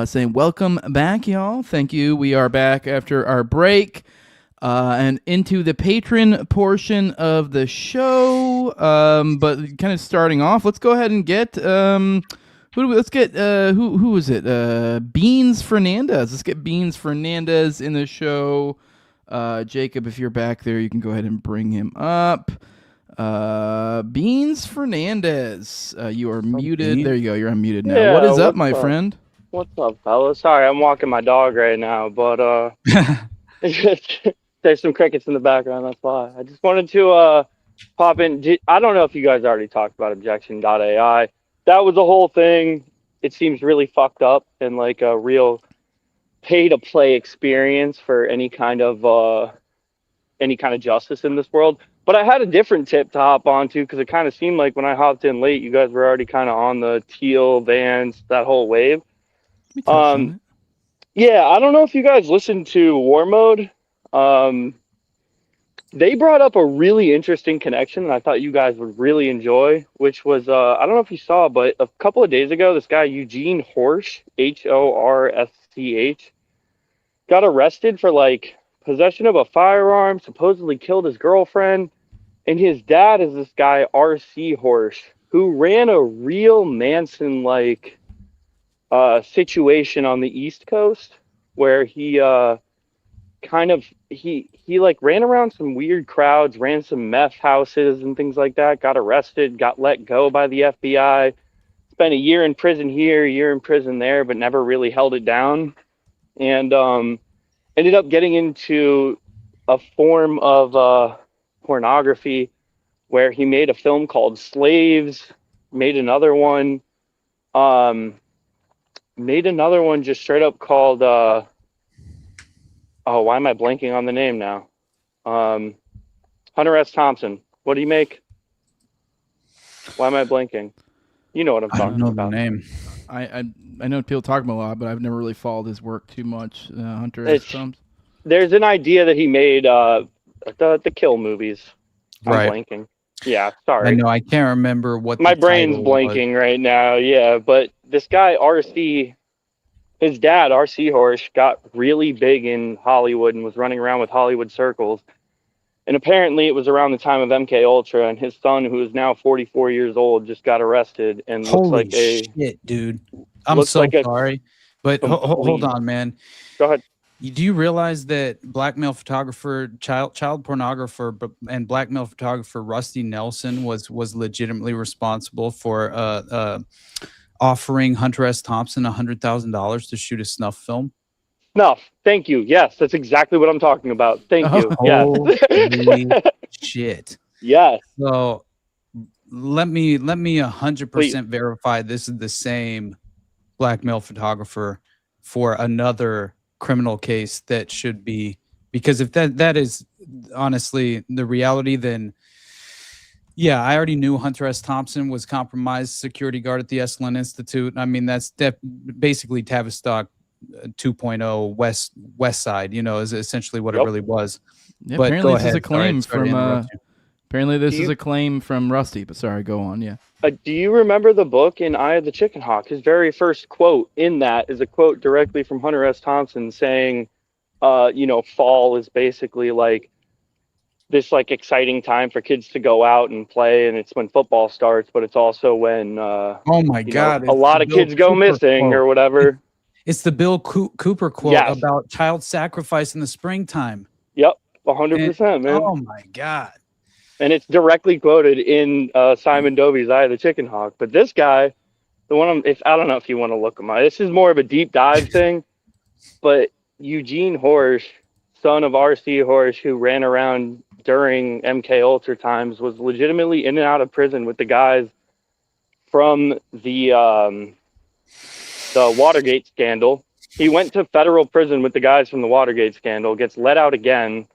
saying welcome back, y'all. Thank you. We are back after our break. And into the patron portion of the show. But kind of starting off, let's go ahead and get Let's get who is it? Beans Fernandez. Let's get Beans Fernandez in the show. Jacob, if you're back there, you can go ahead and bring him up. Beans Fernandez, you are muted. Beans? There you go. You're unmuted now. Yeah, what is up, what's my up? friend? What's up, fellas? Sorry, I'm walking my dog right now, but there's some crickets in the background. That's why. I just wanted to pop in. I don't know if you guys already talked about objection.ai. That was the whole thing. It seems really fucked up and like a real pay-to-play experience for any kind of justice in this world. But I had a different tip to hop onto because it kind of seemed like when I hopped in late, you guys were already kind of on the Teal, Vans, that whole wave. Yeah, I don't know if you guys listened to War Mode. They brought up a really interesting connection that I thought you guys would really enjoy, which was, I don't know if you saw, but a couple of days ago, this guy, Eugene Horsch, Horsch, got arrested for like possession of a firearm, supposedly killed his girlfriend. And his dad is this guy, R.C. Horsch, who ran a real Manson-like situation on the East Coast where he like ran around some weird crowds, ran some meth houses and things like that, got arrested, got let go by the FBI, spent a year in prison here, a year in prison there, but never really held it down. And ended up getting into a form of pornography where he made a film called Slaves, made another one just straight up called why am I blanking on the name now? HunterSThompson. What do you make? Why am I blanking? You know what I'm talking about. The name. I know people talk about a lot, but I've never really followed his work too much. HunterSThompson. There's an idea that he made the Kill movies. I'm blanking. Yeah, sorry. I know. I can't remember what my brain's blanking right now. Yeah, but this guy RC, his dad RC Horsch, got really big in Hollywood and was running around with Hollywood circles. And apparently, it was around the time of MK Ultra, and his son, who is now 44 years old, just got arrested and looks like shit, dude. I'm so sorry, but hold on, man. Go ahead. Do you realize that blackmail photographer, child pornographer, and blackmail photographer Rusty Nelson was legitimately responsible for offering HunterSThompson $100,000 to shoot a snuff film? Snuff. Thank you. Yes, that's exactly what I'm talking about. Thank you. Yes. Holy shit. Yes. So let me 100% verify this is the same blackmail photographer for another criminal case that should be, because if that is honestly the reality, then yeah, I already knew HunterSThompson was compromised security guard at the Esalen Institute. I mean, that's basically Tavistock 2.0 west side, is essentially what it really was. Yeah, but apparently this is a claim is a claim from Rusty, but sorry, go on. Yeah. Do you remember the book In Eye of the Chicken Hawk? His very first quote in that is a quote directly from HunterSThompson saying, fall is basically like this like exciting time for kids to go out and play, and it's when football starts, but it's also when oh my God, a lot of kids go missing or whatever. It's the Bill Cooper quote about child sacrifice in the springtime. Yep, 100%, man. Oh my God. And it's directly quoted in Simon Dovey's Eye of the Chicken Hawk. But this guy, the one I don't know if you want to look him up. This is more of a deep dive thing. But Eugene Horsch, son of R.C. Horsch, who ran around during MK Ultra times, was legitimately in and out of prison with the guys from the Watergate scandal. He went to federal prison with the guys from the Watergate scandal, gets let out again,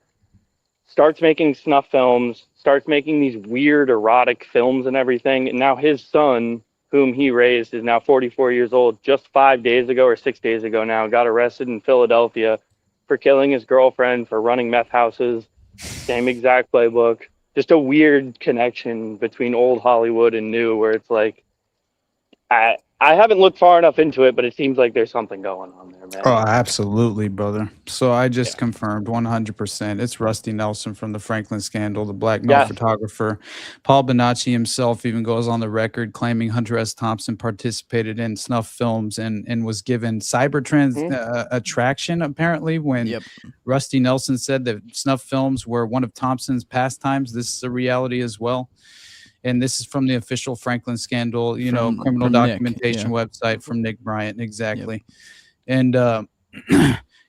starts making snuff films, starts making these weird erotic films and everything. And now his son, whom he raised, is now 44 years old. Just 5 days ago or 6 days ago now, got arrested in Philadelphia for killing his girlfriend, for running meth houses. Same exact playbook. Just a weird connection between old Hollywood and new, where it's like, I haven't looked far enough into it, but it seems like there's something going on there, man. Oh, absolutely, brother. So I just confirmed 100%. It's Rusty Nelson from the Franklin scandal, the black male photographer. Paul Bonacci himself even goes on the record claiming Hunter S. Thompson participated in snuff films and was given cybertrans attraction, apparently, when Rusty Nelson said that snuff films were one of Thompson's pastimes. This is a reality as well. And this is from the official Franklin scandal, criminal documentation website from Nick Bryant. Exactly. And, I'm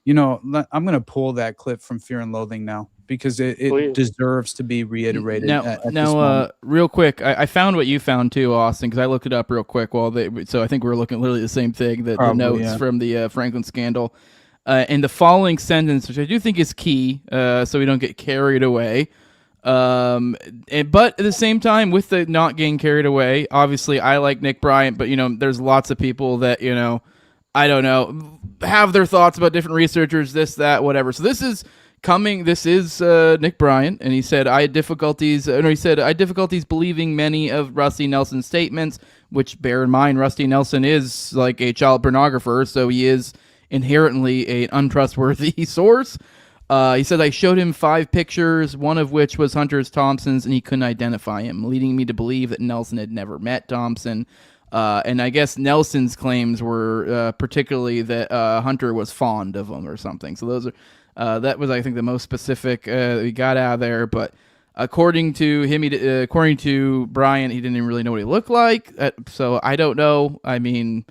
going to pull that clip from Fear and Loathing now because it deserves to be reiterated. Now, real quick, I found what you found too, Austin, because I looked it up real quick. So I think we're looking literally the same thing, the notes from the Franklin scandal. And the following sentence, which I do think is key, so we don't get carried away. But at the same time, with the not getting carried away, obviously I like Nick Bryant, but there's lots of people that I don't know, have their thoughts about different researchers, this, that, whatever. So this is Nick Bryant, and he said I had difficulties believing many of Rusty Nelson's statements, which, bear in mind, Rusty Nelson is like a child pornographer, so he is inherently an untrustworthy source. He said, I showed him 5 pictures, one of which was Hunter Thompson's, and he couldn't identify him, leading me to believe that Nelson had never met Thompson. And I guess Nelson's claims were particularly that Hunter was fond of him or something. So those are that was, I think, the most specific we got out of there. But according to him, according to Bryant, he didn't even really know what he looked like. So I don't know. I mean,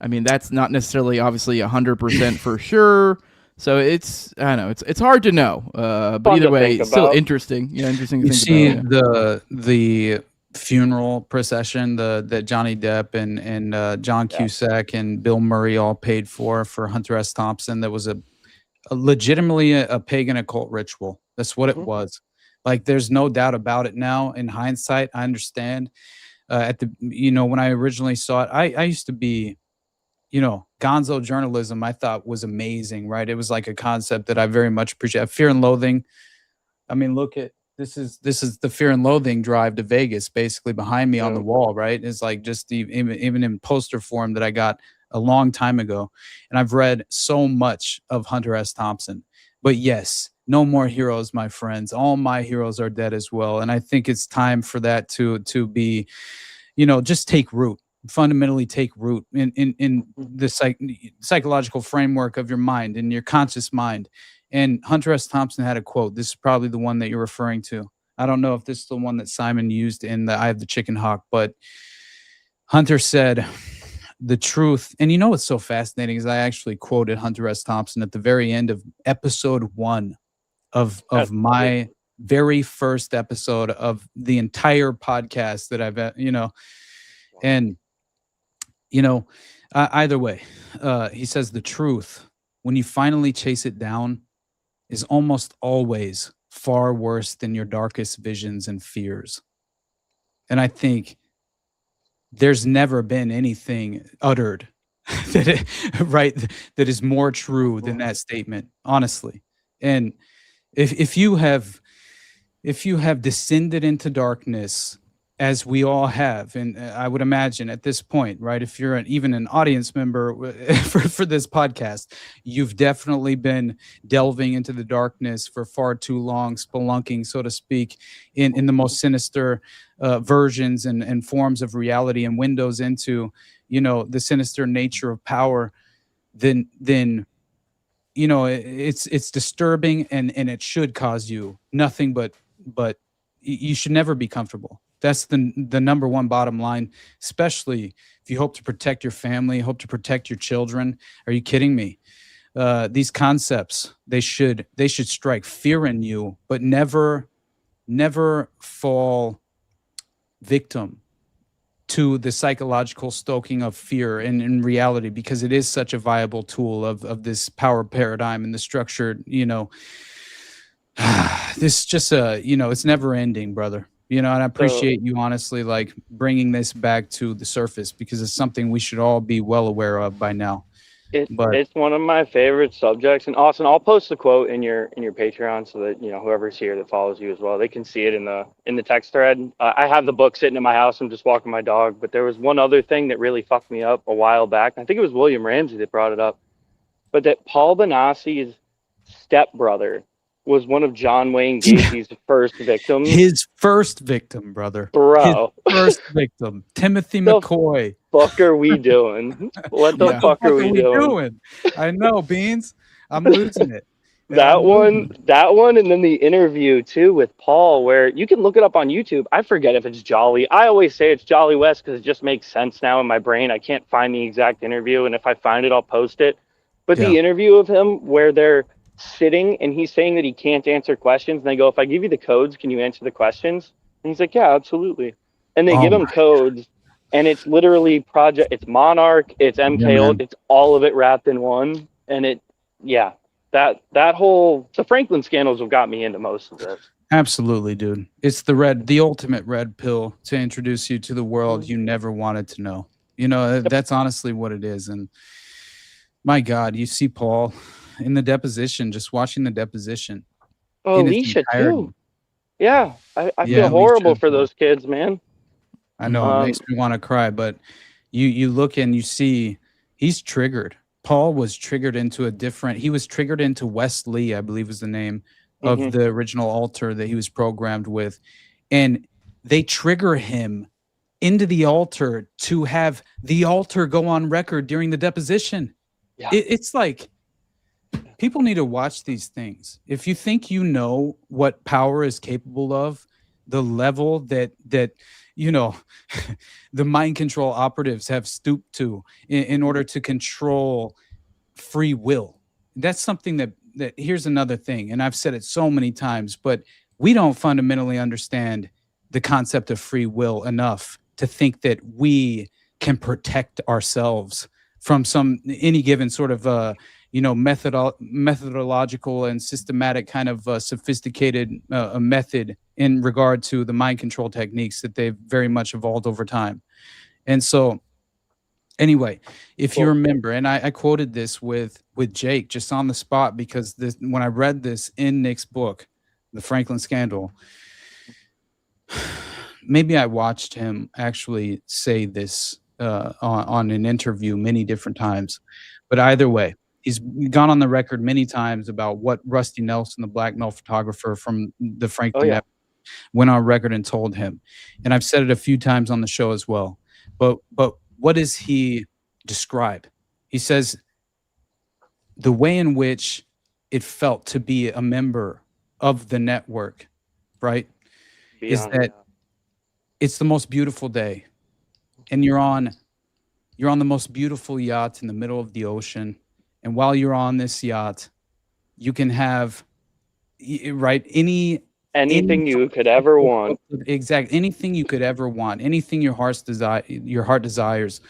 that's not necessarily obviously 100% for sure. So I don't know. It's hard to know. But either way, it's still interesting. Interesting to think about. The funeral procession that Johnny Depp and John Cusack and Bill Murray all paid for Hunter S. Thompson. That was a legitimately a pagan occult ritual. That's what it was. Like, there's no doubt about it now. In hindsight, I understand. When I originally saw it, I used to be, gonzo journalism I thought was amazing, right? It was like a concept that I very much appreciate. Fear and Loathing. I mean, look at this is the Fear and Loathing drive to Vegas, basically behind me on the wall, right? It's like just even in poster form that I got a long time ago. And I've read so much of Hunter S. Thompson. But yes, no more heroes, my friends. All my heroes are dead as well. And I think it's time for that to be, just take root. Fundamentally take root in the psychological framework of your mind, in your conscious mind. And Hunter S. Thompson had a quote. This is probably the one that you're referring to. I don't know if this is the one that Simon used in the Eye of the Chicken Hawk, but Hunter said the truth. And what's so fascinating is I actually quoted Hunter S. Thompson at the very end of episode 1 of my very first episode of the entire podcast that I've, and either way, he says the truth, when you finally chase it down, is almost always far worse than your darkest visions and fears. And I think there's never been anything uttered that is more true than that statement, honestly. And if you have descended into darkness, as we all have, and I would imagine at this point, right, if you're even an audience member for this podcast, you've definitely been delving into the darkness for far too long, spelunking, so to speak, in the most sinister versions and forms of reality and windows into, the sinister nature of power, then it's disturbing and it should cause you nothing but you should never be comfortable. That's the number one bottom line, especially if you hope to protect your family, hope to protect your children. Are you kidding me? These concepts, they should strike fear in you, but never fall victim to the psychological stoking of fear in reality, because it is such a viable tool of this power paradigm and the structured, this just it's never ending, brother. And I appreciate you honestly, like, bringing this back to the surface, because it's something we should all be well aware of by now. It's one of my favorite subjects. And Austin, I'll post the quote in your Patreon so that whoever's here that follows you as well, they can see it in the text thread. I have the book sitting in my house. I'm just walking my dog. But there was one other thing that really fucked me up a while back. I think it was William Ramsey that brought it up. But that Paul Bonassi's stepbrother was one of John Wayne Gacy's first victims. His first victim, brother. Bro. His first victim. Timothy McCoy. What the fuck are we doing? What the fuck are we doing? I know, Beans. I'm losing it. That one, and then the interview too with Paul, where you can look it up on YouTube. I forget if it's Jolly. I always say it's Jolly West because it just makes sense now in my brain. I can't find the exact interview, and if I find it, I'll post it. But the interview of him where they're sitting and he's saying that he can't answer questions, and they go, "If I give you the codes, can you answer the questions?" And he's like, "Yeah, absolutely." And they give him codes, and it's literally it's Monarch, it's MKO, it's all of it wrapped in one. And that whole Franklin scandals have got me into most of this. Absolutely, dude. It's the ultimate red pill to introduce you to the world you never wanted to know. That's honestly what it is. And my God, you see Paul in the deposition, just watching the deposition. Oh, Alicia too. Yeah, I feel horrible for those kids, man. I know, it makes me want to cry, but you look and you see he's triggered. Paul was triggered into he was triggered into Wes Lee, I believe was the name of the original altar that he was programmed with. And they trigger him into the altar to have the altar go on record during the deposition. Yeah. It's like, people need to watch these things. If you think you know what power is capable of, the level that the mind control operatives have stooped to in order to control free will. That's something that here's another thing, and I've said it so many times, but we don't fundamentally understand the concept of free will enough to think that we can protect ourselves from any given sort of methodological and systematic kind of sophisticated method in regard to the mind control techniques that they've very much evolved over time. And so anyway, if you remember, and I quoted this with Jake just on the spot, because when I read this in Nick's book, The Franklin Scandal, maybe I watched him actually say this on an interview many different times, but either way, he's gone on the record many times about what Rusty Nelson, the blackmail photographer from the Franklin Network, went on record and told him. And I've said it a few times on the show as well. But what does he describe? He says the way in which it felt to be a member of the network, right, is that it's the most beautiful day, and you're on the most beautiful yacht in the middle of the ocean. And while you're on this yacht, you can have anything you could ever want. Exactly, anything you could ever want, anything your heart desires,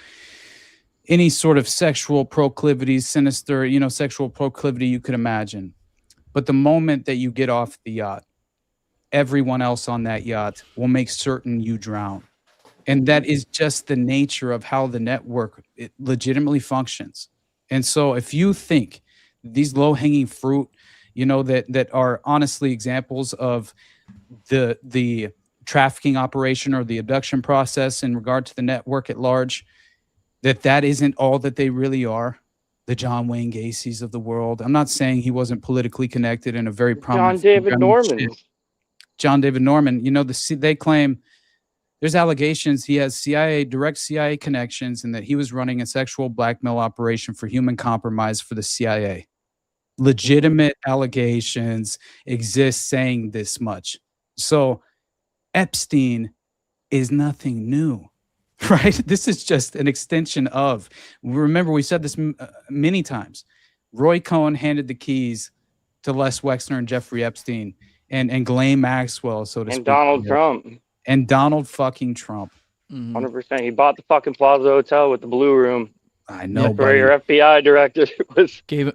any sort of sexual proclivities, sinister, sexual proclivity you could imagine. But the moment that you get off the yacht, everyone else on that yacht will make certain you drown. And that is just the nature of how the network legitimately functions. And so if you think these low-hanging fruit, that are honestly examples of the trafficking operation or the abduction process in regard to the network at large, that isn't all that they really are, the John Wayne Gacy's of the world. I'm not saying he wasn't politically connected in a very prominent... John David Norman. They claim there's allegations he has direct CIA connections, and that he was running a sexual blackmail operation for human compromise for the CIA. Legitimate allegations exist saying this much. So Epstein is nothing new, right? This is just an extension of, remember, we said this many times. Roy Cohn handed the keys to Les Wexner and Jeffrey Epstein and Ghislaine Maxwell, so to speak. And Donald Trump. And Donald fucking Trump. 100%. He bought the fucking Plaza Hotel with the blue room. I know, where your FBI director gave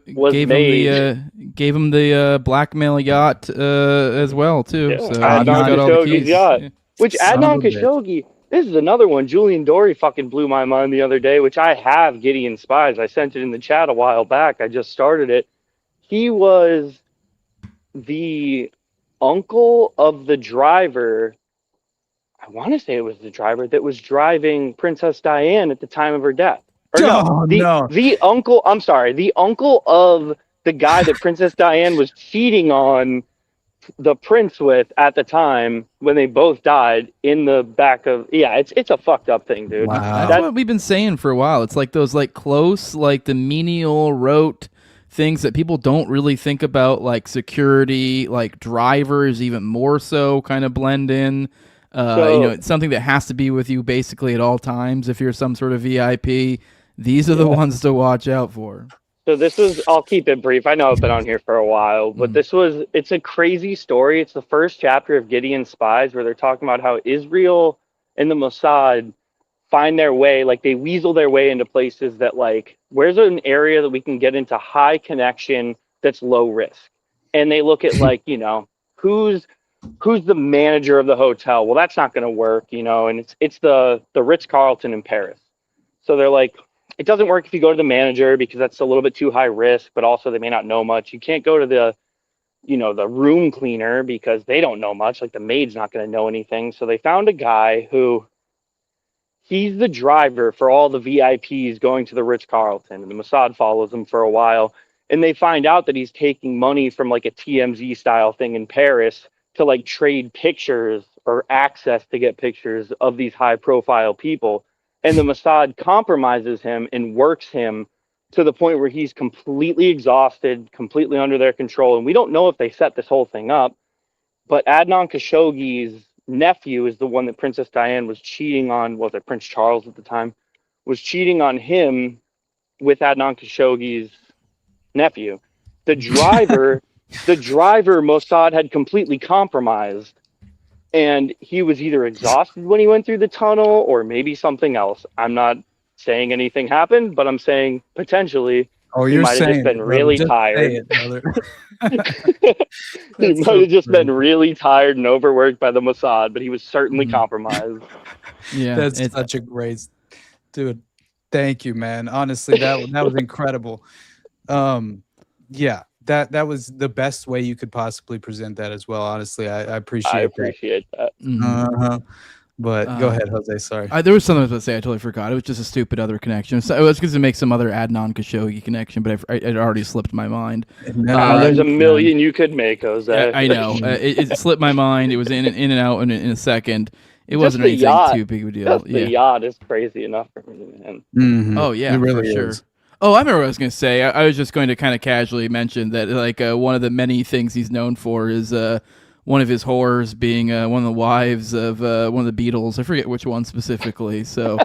him the blackmail yacht as well too. Yeah. So Adnan Khashoggi's yacht. Which Adnan Khashoggi, This is another one. Julian Dory fucking blew my mind the other day, which I have Gideon Spies. I sent it in the chat a while back. I just started it. He was the uncle of the driver. I want to say it was the driver that was driving Princess Diane at the time of her death. Or the uncle, I'm sorry, the uncle of the guy that Princess Diane was cheating on the prince with at the time when they both died in the back of, it's a fucked up thing, dude. Wow. That's what we've been saying for a while. It's like those like close, like the menial rote things that people don't really think about, like security, like drivers, even more so kind of blend in. It's something that has to be with you basically at all times. If you're some sort of VIP, these are the ones to watch out for. So this was, I'll keep it brief. I know I've been on here for a while, but it's a crazy story. It's the first chapter of Gideon Spies where they're talking about how Israel and the Mossad find their way, like they weasel their way into places that like, where's an area that we can get into high connection that's low risk? And they look at like, who's the manager of the hotel? Well, that's not going to work, and it's the Ritz-Carlton in Paris. So they're like, it doesn't work if you go to the manager because that's a little bit too high risk, but also they may not know much. You can't go to the room cleaner because they don't know much. Like the maid's not going to know anything. So they found a guy who he's the driver for all the VIPs going to the Ritz-Carlton, and the Mossad follows him for a while. And they find out that he's taking money from like a TMZ style thing in Paris to like trade pictures or access to get pictures of these high profile people. And the Mossad compromises him and works him to the point where he's completely exhausted, completely under their control. And we don't know if they set this whole thing up, but Adnan Khashoggi's nephew is the one that Princess Diane was cheating on. Was it Prince Charles at the time? Was cheating on him with Adnan Khashoggi's nephew. The driver Mossad had completely compromised. And he was either exhausted when he went through the tunnel or maybe something else. I'm not saying anything happened, but I'm saying potentially he might have just been really tired. He might have just been really tired and overworked by the Mossad, but he was certainly compromised. Yeah, that's such a great dude. Thank you, man. Honestly, that was incredible. That was the best way you could possibly present that as well. Honestly, I appreciate that. But go ahead, Jose. Sorry. There was something I was going to say. I totally forgot. It was just a stupid other connection. So I was going to make some other Adnan Khashoggi connection, but it already slipped my mind. There's a million you could make, Jose. I know. It slipped my mind. It was in and out in a second. It Just wasn't anything too big of a deal. Just the yacht is crazy enough for me, man. Mm-hmm. Oh, yeah, it really for sure. is. Oh, I remember what I was going to say. I was just going to kind of casually mention that like one of the many things he's known for is one of his whores being one of the wives of one of the Beatles. I forget which one specifically. So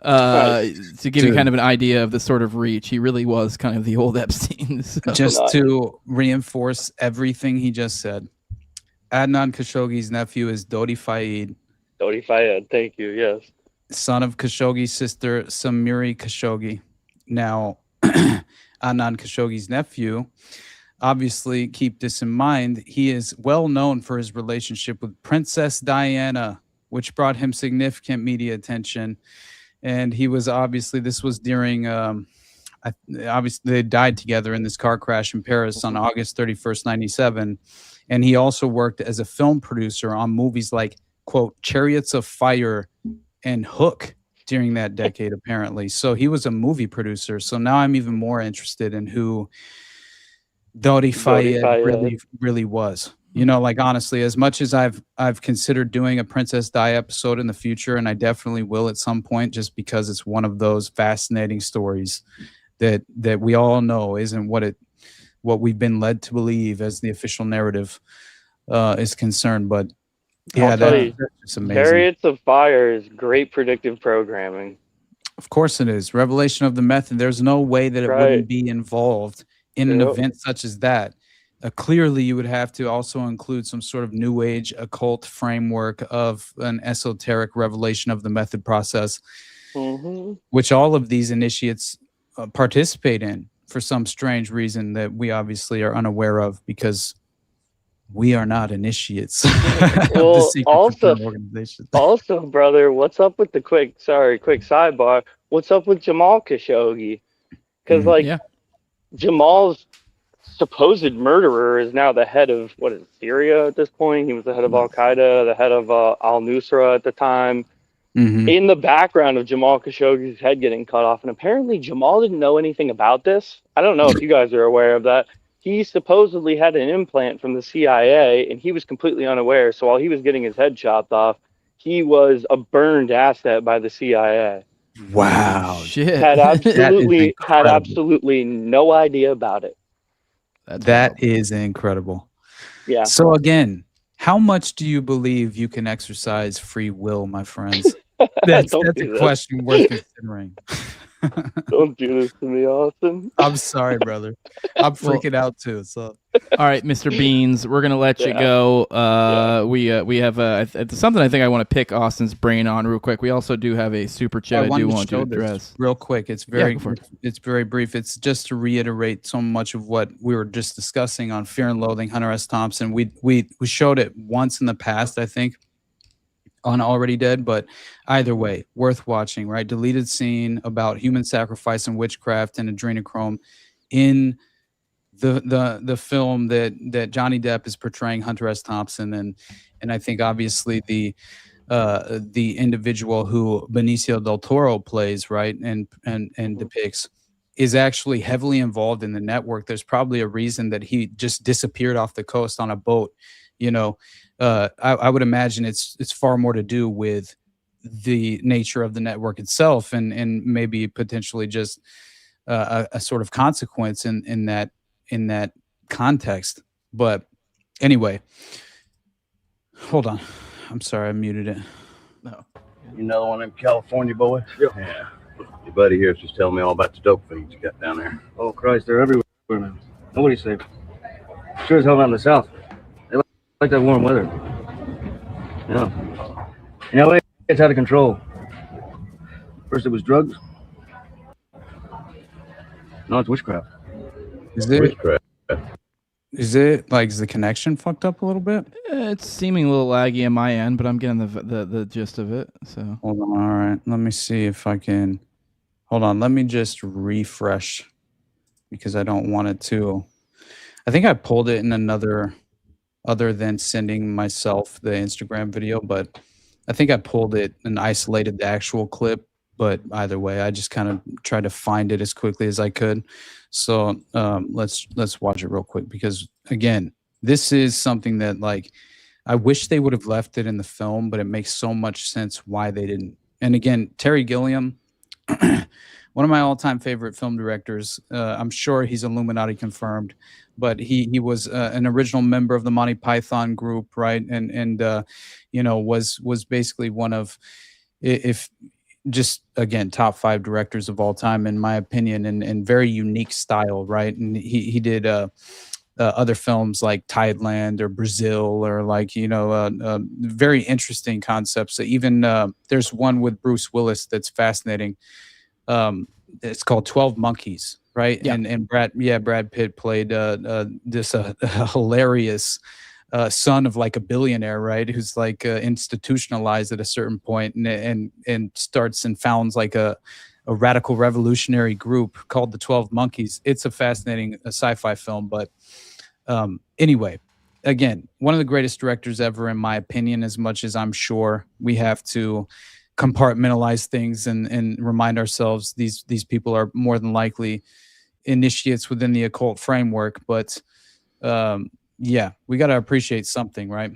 to give you kind of an idea of the sort of reach, he really was kind of the old Epstein. So. Just to reinforce everything he just said, Adnan Khashoggi's nephew is Dodi Fayed. Dodi Fayed, thank you, yes. Son of Khashoggi's sister, Samiri Khashoggi. Now, Adnan Khashoggi's nephew, obviously keep this in mind, he is well known for his relationship with Princess Diana, which brought him significant media attention. And he was this was during, obviously they died together in this car crash in Paris on August 31st, 97. And he also worked as a film producer on movies like, quote, Chariots of Fire and Hook during that decade, apparently. So he was a movie producer. So now I'm even more interested in who Dodi Fayed really was. Like honestly, as much as I've considered doing a Princess Di episode in the future, and I definitely will at some point, just because it's one of those fascinating stories that we all know isn't what we've been led to believe as the official narrative is concerned. But yeah, that's amazing. Chariots of Fire is great predictive programming. Of course it is. Revelation of the method. There's no way that it wouldn't be involved in an event such as that. Clearly, you would have to also include some sort of new age occult framework of an esoteric revelation of the method process, which all of these initiates participate in for some strange reason that we obviously are unaware of, because we are not initiates. Well, of the secret fraternal organization. Also, brother, what's up with the quick sidebar? What's up with Jamal Khashoggi? Because Jamal's supposed murderer is now the head of Syria at this point. He was the head of Al Qaeda, the head of Al Nusra at the time. In the background of Jamal Khashoggi's head getting cut off, and apparently Jamal didn't know anything about this. I don't know if you guys are aware of that. He supposedly had an implant from the CIA, and he was completely unaware. So while he was getting his head chopped off, he was a burned asset by the CIA. Wow! Shit. Had absolutely no idea about it. That is incredible. Yeah. So again, how much do you believe you can exercise free will, my friends? That's a question worth considering. Don't do this to me, Austin. I'm sorry, brother. I'm freaking out too. So, all right, Mr. Beans, we're gonna let you go. We have something I think I want to pick Austin's brain on real quick. We also do have a super chat I do want to address real quick. It's very brief. It's just to reiterate so much of what we were just discussing on Fear and Loathing, Hunter S. Thompson. We showed it once in the past, I think, on Already Dead, but either way, worth watching, right? Deleted scene about human sacrifice and witchcraft and adrenochrome in the film that Johnny Depp is portraying Hunter S. Thompson, and I think obviously the individual who Benicio del Toro plays, right, and depicts, is actually heavily involved in the network. There's probably a reason that he just disappeared off the coast on a boat, you know. I would imagine it's far more to do with the nature of the network itself, and maybe potentially just a sort of consequence in that context. But anyway, hold on. I'm sorry, I muted it. No, you know one of them California boys? Yep. Yeah. Your buddy here is just telling me all about the dope feeds you got down there. Oh Christ, they're everywhere, man. Nobody's safe. Sure as hell not in the South. Like that warm weather. Yeah. You know, it's out of control. First it was drugs. Now it's witchcraft. Is it witchcraft? Is the connection fucked up a little bit? It's seeming a little laggy on my end, but I'm getting the gist of it. So hold on. All right, let me see if I can. Hold on. Let me just refresh because I don't want it to. I think I pulled it in another. Other than sending myself the Instagram video, but I think I pulled it and isolated the actual clip. But either way, I just kind of tried to find it as quickly as I could. So let's watch it real quick, because again, this is something that, like, I wish they would have left it in the film, but it makes so much sense why they didn't. And again, Terry Gilliam, one of my all-time favorite film directors. I'm sure he's Illuminati confirmed, but he was an original member of the Monty Python group, right? And you know, was basically one of, if just again, top 5 directors of all time, in my opinion, and very unique style, right? And he did other films like Tideland or Brazil, or like, you know, very interesting concepts. Even there's one with Bruce Willis that's fascinating. It's called 12 Monkeys, right? Yeah. And Brad Pitt played this hilarious son of like a billionaire, right? Who's like institutionalized at a certain point, and starts and founds like a radical revolutionary group called the 12 Monkeys. It's a fascinating sci-fi film, but anyway, again, one of the greatest directors ever, in my opinion, as much as I'm sure we have to compartmentalize things and remind ourselves these people are more than likely initiates within the occult framework. But yeah, we got to appreciate something, right?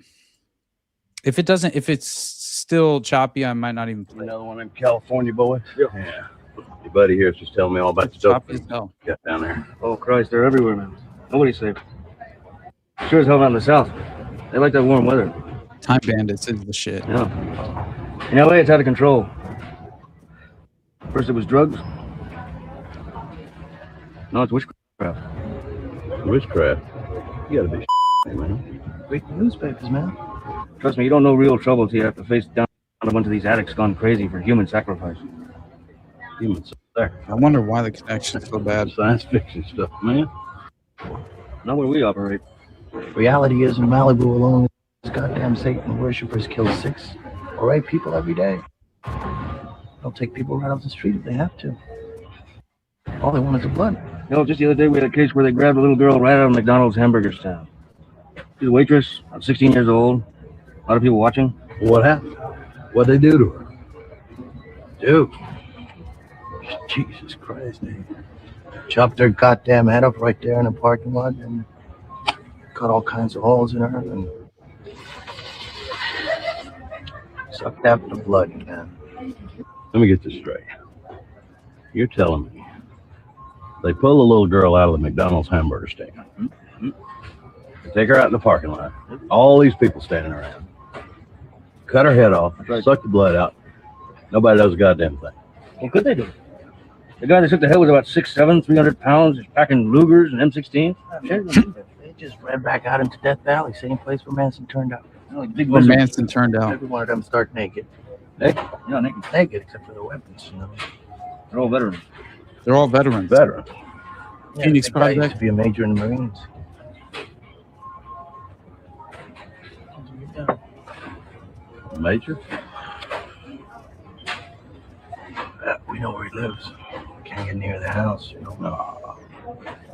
If it's still choppy, I might not even play. Another one of them California boys? Yep. Yeah. Your buddy here is just telling me all about the dope feeds you got down there. Oh Christ, they're everywhere, man. Nobody's safe. Sure as hell not in the South. They like that warm weather. Time Bandits is the shit. Yeah. In LA, it's out of control. First it was drugs. Now it's witchcraft. Witchcraft? You gotta be man. Break the newspapers, man. Trust me, you don't know real trouble until you have to face down a bunch of these addicts gone crazy for human sacrifice. Human sacrifice? I wonder why the connection's so bad. Science fiction stuff, man. Not where we operate. Reality is in Malibu alone, these goddamn Satan worshippers kill 6 or 8 people every day. They'll take people right off the street if they have to. All they want is the blood. You know, just the other day we had a case where they grabbed a little girl right out of McDonald's hamburger stand. She's a waitress, about 16 years old. A lot of people watching. What happened? What'd they do to her? Dude. Jesus Christ, they chopped her goddamn head off right there in the parking lot and cut all kinds of holes in her and sucked out the blood, man. Let me get this straight. You're telling me they pull the little girl out of the McDonald's hamburger stand, take her out in the parking lot, all these people standing around, cut her head off, suck the blood out, nobody does a goddamn thing. What could they do? The guy that took the head was about 6'7", 300 pounds, just packing Lugers and M16s. They just ran back out into Death Valley, same place where Manson turned out. Big where Manson turned out. Every one of them start naked. Naked? Yeah, naked. Naked, except for the weapons, you know. They're all veterans. They're all veterans. Yeah, Phoenix the guy used Project. to be a major in the Marines. Major? We know where he lives. Can't get near the house, you know.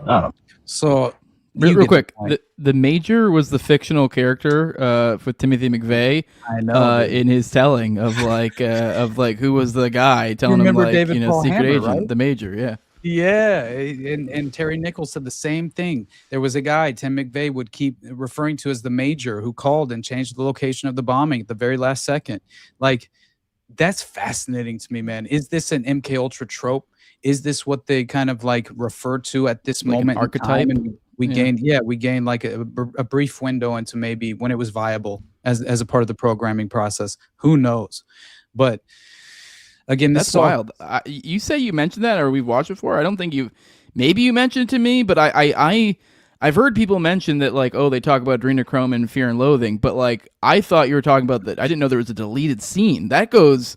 No. So, real quick, the Major was the fictional character for Timothy McVeigh. I know in his telling of like who was the guy telling him remember like David Paul secret Hammer, agent, right? the Major, yeah. Yeah, and Terry Nichols said the same thing. There was a guy Tim McVeigh would keep referring to as the Major who called and changed the location of the bombing at the very last second. Like, that's fascinating to me, man. Is this an MK Ultra trope? Is this what they kind of like refer to at this Like an moment? archetype? In time? And we gained like a brief window into maybe when it was viable as a part of the programming process. Who knows? But again, That's wild. You say you mentioned that, or we've watched before. I don't think you. Maybe you mentioned it to me, but I've heard people mention that like, oh, they talk about adrenochrome and Fear and Loathing, but like I thought you were talking about that. I didn't know there was a deleted scene that gives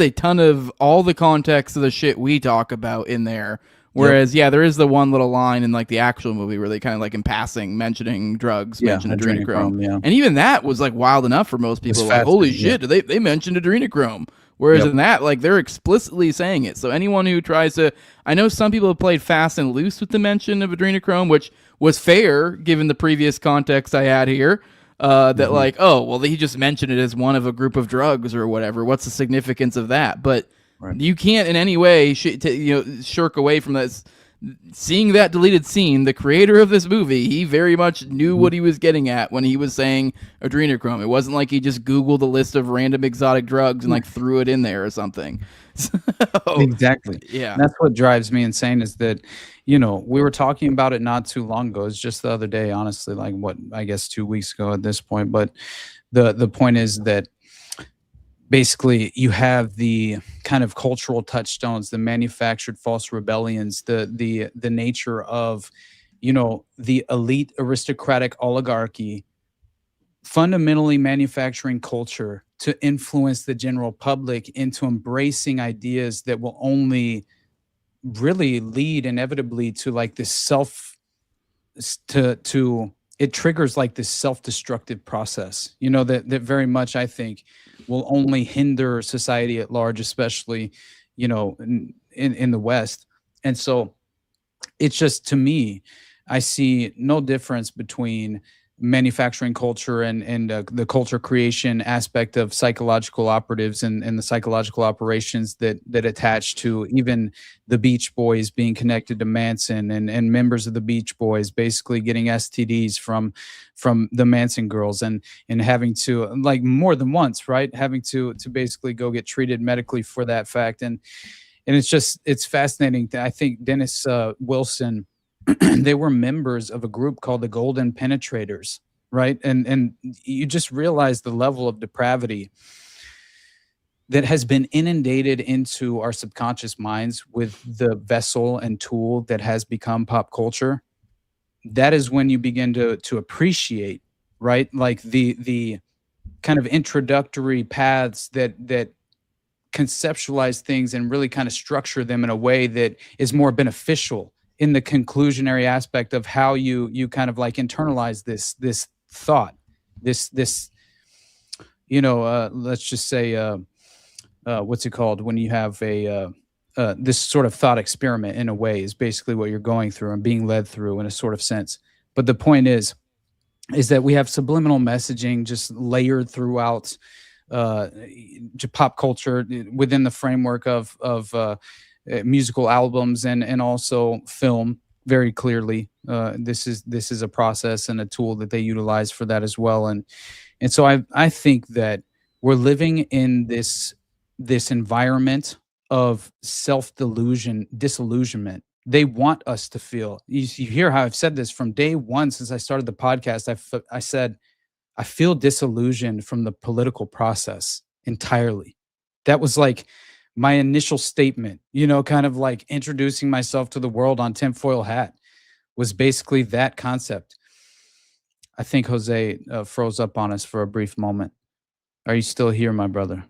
a ton of all the context of the shit we talk about in there. Whereas, there is the one little line in like the actual movie where they kind of like in passing mentioning drugs, mention adrenochrome, and even that was like wild enough for most people. Like, holy shit, they mentioned adrenochrome. Whereas in that, like, they're explicitly saying it. So anyone who tries to, I know some people have played fast and loose with the mention of adrenochrome, which was fair given the previous context I had here. That like, oh, well, he just mentioned it as one of a group of drugs or whatever. What's the significance of that? But you can't in any way, shirk away from that. Seeing that deleted scene, the creator of this movie, he very much knew what he was getting at when he was saying adrenochrome. It wasn't like he just Googled a list of random exotic drugs and like threw it in there or something. So, exactly. Yeah. And that's what drives me insane is that, we were talking about it not too long ago. It's just the other day, honestly, like I guess 2 weeks ago at this point. But the point is that basically you have the kind of cultural touchstones, the manufactured false rebellions, the nature of, the elite aristocratic oligarchy fundamentally manufacturing culture to influence the general public into embracing ideas that will only really lead inevitably to like this it triggers like this self-destructive process, that very much I think will only hinder society at large, especially, in the West. And so it's just, to me, I see no difference between manufacturing culture and the culture creation aspect of psychological operatives and the psychological operations that attach to even the Beach Boys being connected to Manson and members of the Beach Boys basically getting STDs from the Manson girls and having to, like, more than once, right, having to basically go get treated medically for that fact. And it's fascinating. I think Dennis Wilson, they were members of a group called the Golden Penetrators, right? And you just realize the level of depravity that has been inundated into our subconscious minds with the vessel and tool that has become pop culture. That is when you begin to appreciate, right? Like the kind of introductory paths that conceptualize things and really kind of structure them in a way that is more beneficial in the conclusionary aspect of how you kind of like internalize this thought, this let's just say what's it called when you have this sort of thought experiment, in a way, is basically what you're going through and being led through in a sort of sense. But the point is that we have subliminal messaging just layered throughout pop culture within the framework of musical albums and also film. Very clearly, this is a process and a tool that they utilize for that as well. And so I think that we're living in this environment of disillusionment. They want us to feel. You hear how I've said this from day one since I started the podcast. I said I feel disillusioned from the political process entirely. That was like my initial statement, kind of like introducing myself to the world on tinfoil hat, was basically that concept. I think Jose froze up on us for a brief moment. Are you still here, my brother?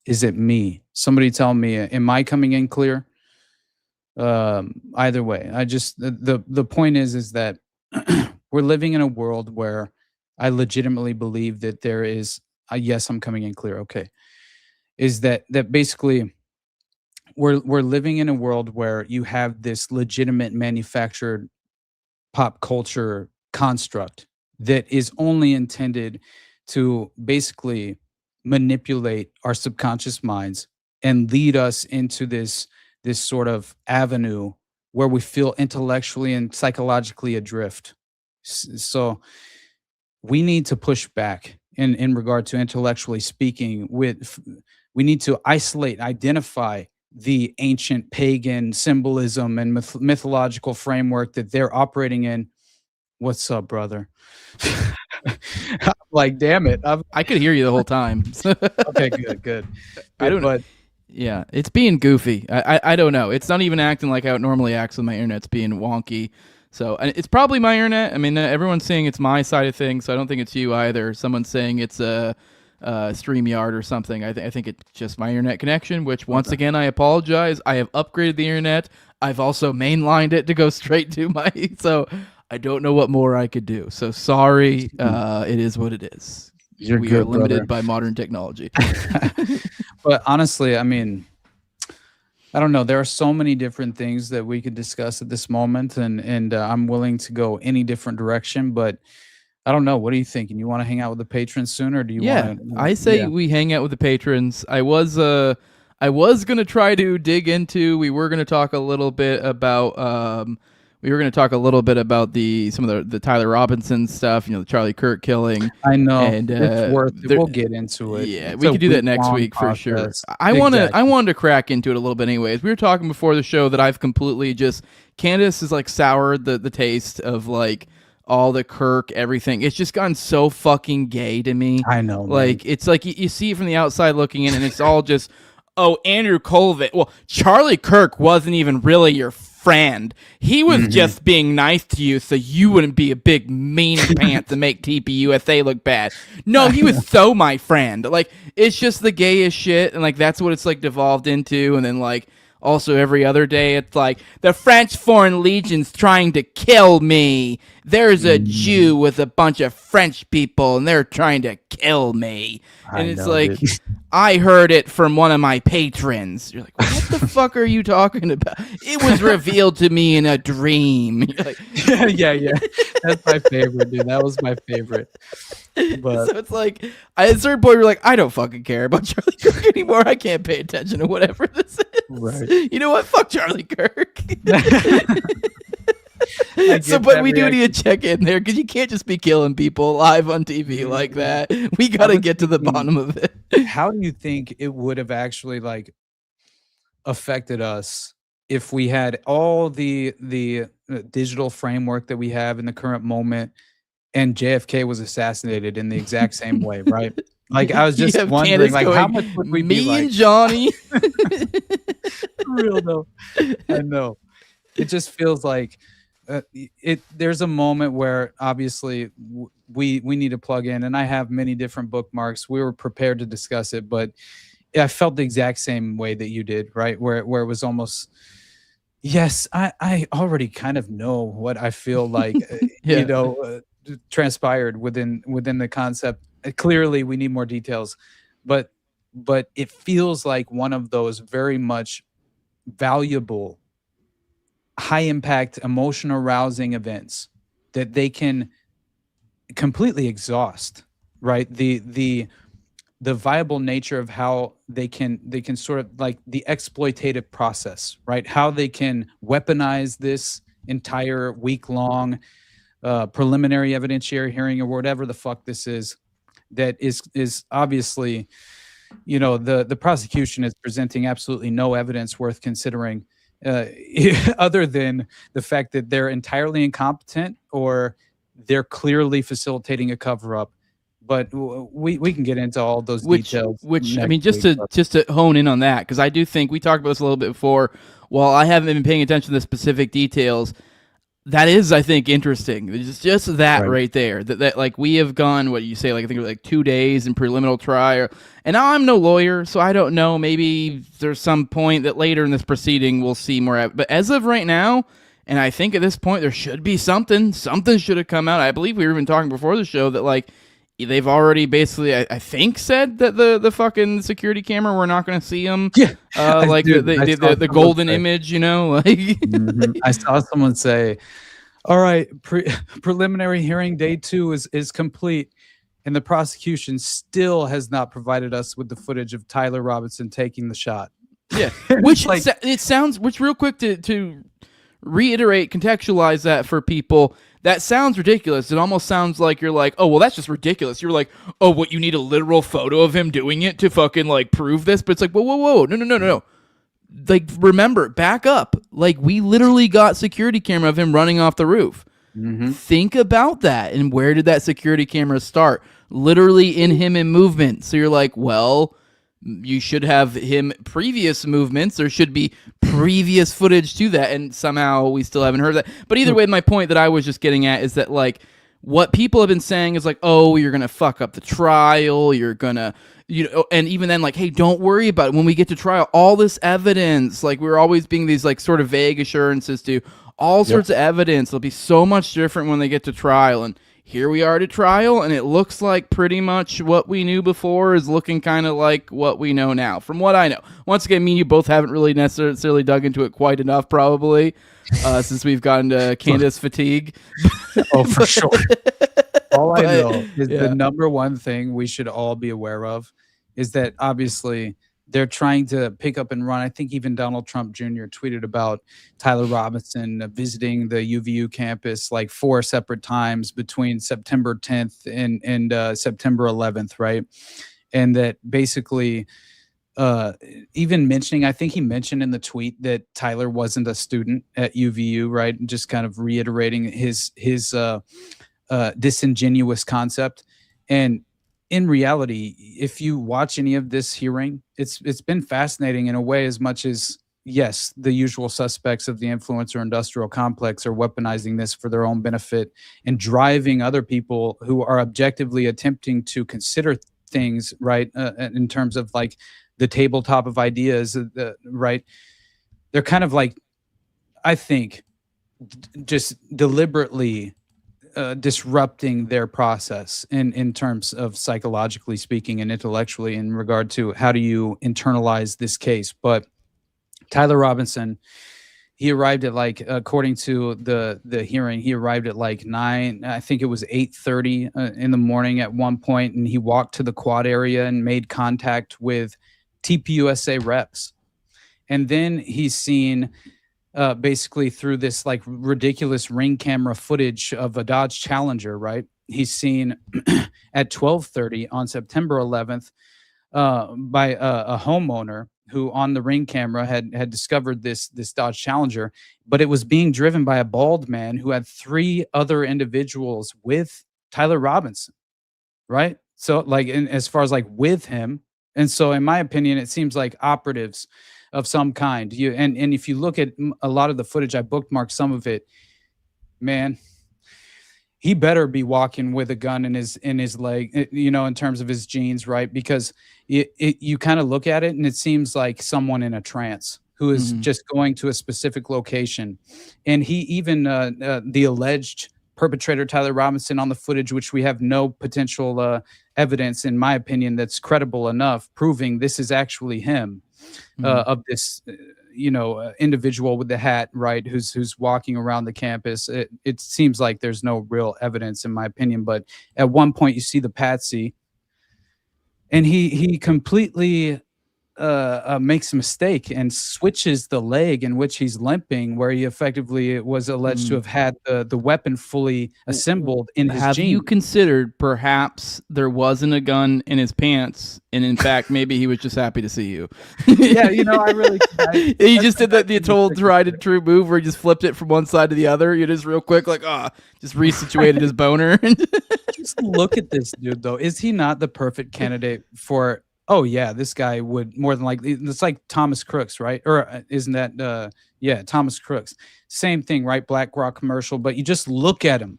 Is it me? Somebody tell me, am I coming in clear? Either way, the point is that we're living in a world where I legitimately believe that there is, yes, I'm coming in clear. Okay. Is that basically we're living in a world where you have this legitimate manufactured pop culture construct that is only intended to basically manipulate our subconscious minds and lead us into this sort of avenue where we feel intellectually and psychologically adrift. So we need to push back in regard to intellectually speaking. We need to isolate, identify the ancient pagan symbolism and mythological framework that they're operating in. What's up, brother? Like, damn it. I could hear you the whole time. Okay, good. I don't know. Yeah, it's being goofy. I don't know. It's not even acting like how it normally acts when my internet's being wonky. So it's probably my internet. I mean, everyone's saying it's my side of things, so I don't think it's you either. Someone's saying it's a StreamYard or something. I think it's just my internet connection, which once again, I apologize. I have upgraded the internet. I've also mainlined it to go straight to my, so I don't know what more I could do. So sorry, it is what it is. We are limited by modern technology. But honestly, I mean, I don't know. There are so many different things that we could discuss at this moment, and I'm willing to go any different direction, but I don't know. What are you thinking? You want to hang out with the patrons soon, or do you want to? I say we hang out with the patrons. I was going to try to dig into, we were going to talk a little bit about some of the Tyler Robinson stuff, the Charlie Kirk killing. I know. And it's worth it. We'll get into it. Yeah, we could do that next week for sure. I wanted to crack into it a little bit anyways. We were talking before the show that I've completely Candace has like soured the taste of like all the Kirk, everything. It's just gotten so fucking gay to me. I know. Like, man. It's like you see it from the outside looking in, and it's all just, oh, Andrew Colvin. Well, Charlie Kirk wasn't even really your friend. He was just being nice to you so you wouldn't be a big mean pants and make TPUSA look bad. No, he was so my friend. Like, it's just the gayest shit, and like that's what it's like devolved into. And then like also every other day it's like the French Foreign Legion's trying to kill me. There's a Jew with a bunch of French people and they're trying to kill me. And it's like, I heard it from one of my patrons. You're like, what the fuck are you talking about? It was revealed to me in a dream. Like, yeah. That's my favorite, dude. That was my favorite. But so it's like, at a certain point, we're like, I don't fucking care about Charlie Kirk anymore. I can't pay attention to whatever this is. Right. You know what? Fuck Charlie Kirk. So, but we do need to check in there because you can't just be killing people live on TV like that. We got to get to the bottom of it. How do you think it would have actually like affected us if we had all the digital framework that we have in the current moment and JFK was assassinated in the exact same way, right? Like, I was just wondering, like, how much would we be like? Me and Johnny. Real though. I know. It just feels like there's a moment where obviously we need to plug in, and I have many different bookmarks. We were prepared to discuss it, but I felt the exact same way that you did, right? Where it was almost Yes, I already kind of know what I feel like, transpired within the concept. Clearly, we need more details, but it feels like one of those very much valuable, high impact, emotion arousing events that they can completely exhaust, right? The viable nature of how they can sort of like the exploitative process, right? How they can weaponize this entire week long preliminary evidentiary hearing or whatever the fuck this is, that is obviously, the prosecution is presenting absolutely no evidence worth considering, other than the fact that they're entirely incompetent or they're clearly facilitating a cover up. But we can get into all those details. Which I next mean, just week, to hone in on that, because I do think we talked about this a little bit before. While I haven't been paying attention to the specific details, that is, I think, interesting. It's just that right there. That like we have gone, what you say, like I think it was like 2 days in preliminary trial, and now I'm no lawyer, so I don't know. Maybe there's some point that later in this proceeding we'll see more. But as of right now, and I think at this point there should be something. Something should have come out. I believe we were even talking before the show that like they've already basically, I think, said that the fucking security camera, we're not going to see them. Yeah, like the golden image, like. I saw someone say, "All right, preliminary hearing day 2 is complete, and the prosecution still has not provided us with the footage of Tyler Robinson taking the shot." Yeah, which like, it sounds. Which real quick to reiterate, contextualize that for people. That sounds ridiculous. It almost sounds like you're like, oh, well, that's just ridiculous. You're like, oh, what, you need a literal photo of him doing it to fucking, like, prove this? But it's like, whoa. No. Like, remember, back up. Like, we literally got security camera of him running off the roof. Mm-hmm. Think about that. And where did that security camera start? Literally in him in movement. So you're like, well, you should have him previous movements. There should be previous footage to that, and somehow we still haven't heard that. But either way, my point that I was just getting at is that, like, what people have been saying is like, oh, you're gonna fuck up the trial, you're gonna, and even then, like, hey, don't worry about it. When we get to trial, all this evidence, like, we're always being these like sort of vague assurances to all sorts of evidence. It'll be so much different when they get to trial, and here we are to trial, and it looks like pretty much what we knew before is looking kind of like what we know now, from what I know. Once again, me and you both haven't really necessarily dug into it quite enough, probably, since we've gotten to Candace fatigue. Oh, for sure. All I know is the number one thing we should all be aware of is that, obviously, they're trying to pick up and run. I think even Donald Trump Jr. tweeted about Tyler Robinson visiting the UVU campus like 4 separate times between September 10th and September 11th, right? And that basically even mentioning, I think he mentioned in the tweet that Tyler wasn't a student at UVU, right? And just kind of reiterating his disingenuous concept. And in reality, if you watch any of this hearing, it's been fascinating in a way, as much as, yes, the usual suspects of the influencer industrial complex are weaponizing this for their own benefit and driving other people who are objectively attempting to consider things, right, in terms of like the tabletop of ideas, right? They're kind of like, I think, just deliberately disrupting their process in terms of psychologically speaking and intellectually in regard to how do you internalize this case. But Tyler Robinson, he arrived at like, according to the hearing, he arrived at like 8:30 in the morning at one point, and he walked to the quad area and made contact with TPUSA reps. And then he's seen basically through this like ridiculous ring camera footage of a Dodge Challenger, right? He's seen at 12:30 on September 11th by a homeowner who on the ring camera had discovered this Dodge Challenger, but it was being driven by a bald man who had 3 other individuals with Tyler Robinson, right? So like, as far as like with him. And so in my opinion, it seems like operatives of some kind. And if you look at a lot of the footage, I bookmarked some of it, man, he better be walking with a gun in his leg, in terms of his jeans, right? Because you kind of look at it and it seems like someone in a trance. who is just going to a specific location. And he even, the alleged perpetrator, Tyler Robinson, on the footage, which we have no potential evidence, in my opinion, that's credible enough, proving this is actually him, of this, individual with the hat, right, who's walking around the campus. It seems like there's no real evidence, in my opinion. But at one point, you see the patsy, and he completely makes a mistake and switches the leg in which he's limping, where he effectively was alleged to have had the weapon fully assembled in his Have jeans. you considered perhaps there wasn't a gun in his pants, and in fact, maybe he was just happy to see you? Yeah, I really... he just did the total tried and true move where he just flipped it from one side to the other. You just real quick, like, just resituated his boner. Just look at this dude, though. Is he not the perfect candidate for... Oh yeah, this guy would more than likely. It's like Thomas Crooks, right? Or isn't that? Yeah, Thomas Crooks. Same thing, right? BlackRock commercial. But you just look at him.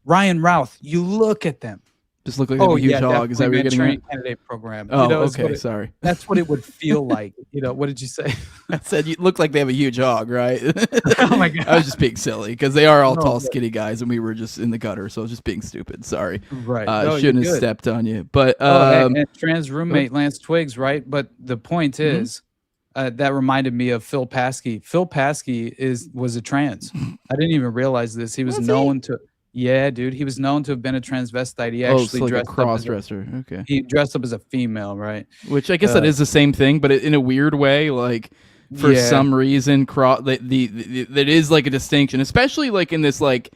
Ryan Routh. You look at them. Just look like a huge hog. Is that what you're getting at? Candidate program. Oh, okay. Sorry. That's what it would feel like. What did you say? I said you look like they have a huge hog, right? Oh my god! I was just being silly because they are all tall, skinny guys, and we were just in the gutter, so I was just being stupid. Sorry. Right. Shouldn't have stepped on you. But and trans roommate Lance Twiggs, right? But the point is, that reminded me of Phil Paskey. Phil Paskey was a trans. I didn't even realize this. He was known to. Yeah, dude. He was known to have been a transvestite. He actually like dressed a cross-dresser. Okay. He dressed up as a female, right? Which I guess that is the same thing, but in a weird way, like for some reason, that is like a distinction, especially like in this like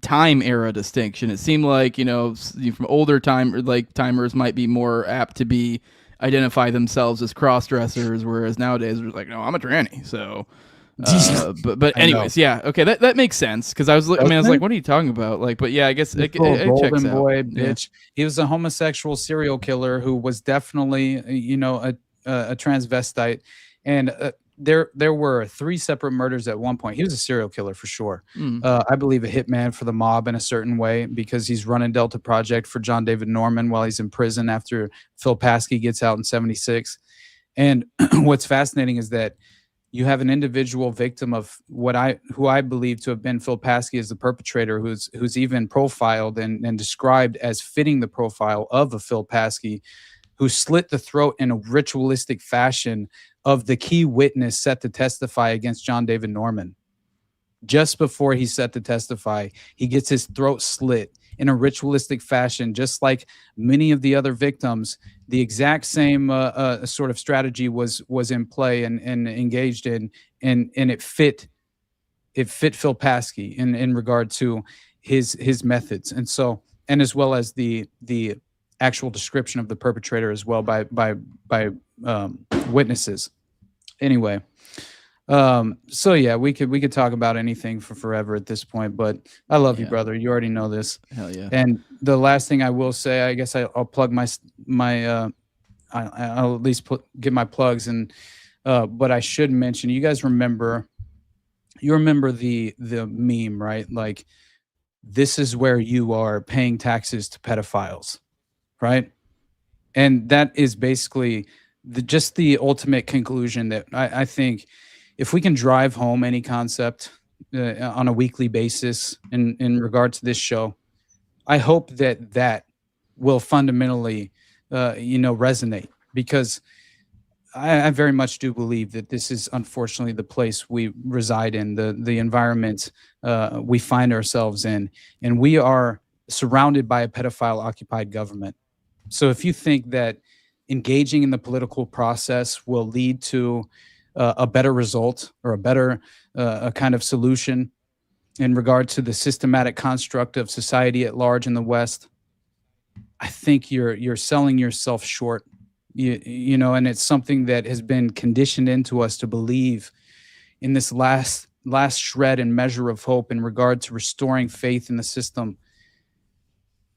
time era distinction. It seemed like from older timers might be more apt to identify themselves as cross-dressers, whereas nowadays they're like, no, I'm a tranny, so. But anyways, yeah, okay, that makes sense because I was like, what are you talking about? Like, but yeah, I guess it checks out. Boy, bitch. Yeah. He was a homosexual serial killer who was definitely, a transvestite, and there were 3 separate murders at one point. He was a serial killer for sure. I believe a hitman for the mob in a certain way because he's running Delta Project for John David Norman while he's in prison after Phil Paskey gets out in '76. And what's fascinating is that you have an individual victim of who I believe to have been Phil Paskey as the perpetrator, who's even profiled and described as fitting the profile of a Phil Paskey, who slit the throat in a ritualistic fashion of the key witness set to testify against John David Norman. Just before he's set to testify, he gets his throat slit in a ritualistic fashion, just like many of the other victims. The exact same sort of strategy was in play and engaged in, and it fit Phil Paskey in regard to his methods, and as well as the actual description of the perpetrator as well by witnesses. Anyway. So yeah, we could talk about anything for forever at this point, but I love you, brother. You already know this. Hell yeah. And the last thing I will say, I guess I'll plug I'll at least give my plugs, and but I should mention, you guys remember the meme, right? Like, this is where you are paying taxes to pedophiles, right? And that is basically just the ultimate conclusion that I think, if we can drive home any concept on a weekly basis in regard to this show, I hope that will fundamentally, resonate, because I very much do believe that this is unfortunately the place we reside in, the environment we find ourselves in, and we are surrounded by a pedophile-occupied government. So if you think that engaging in the political process will lead to a better result or a better a kind of solution in regard to the systematic construct of society at large in the West, I think you're selling yourself short. And it's something that has been conditioned into us to believe in this last shred and measure of hope in regard to restoring faith in the system.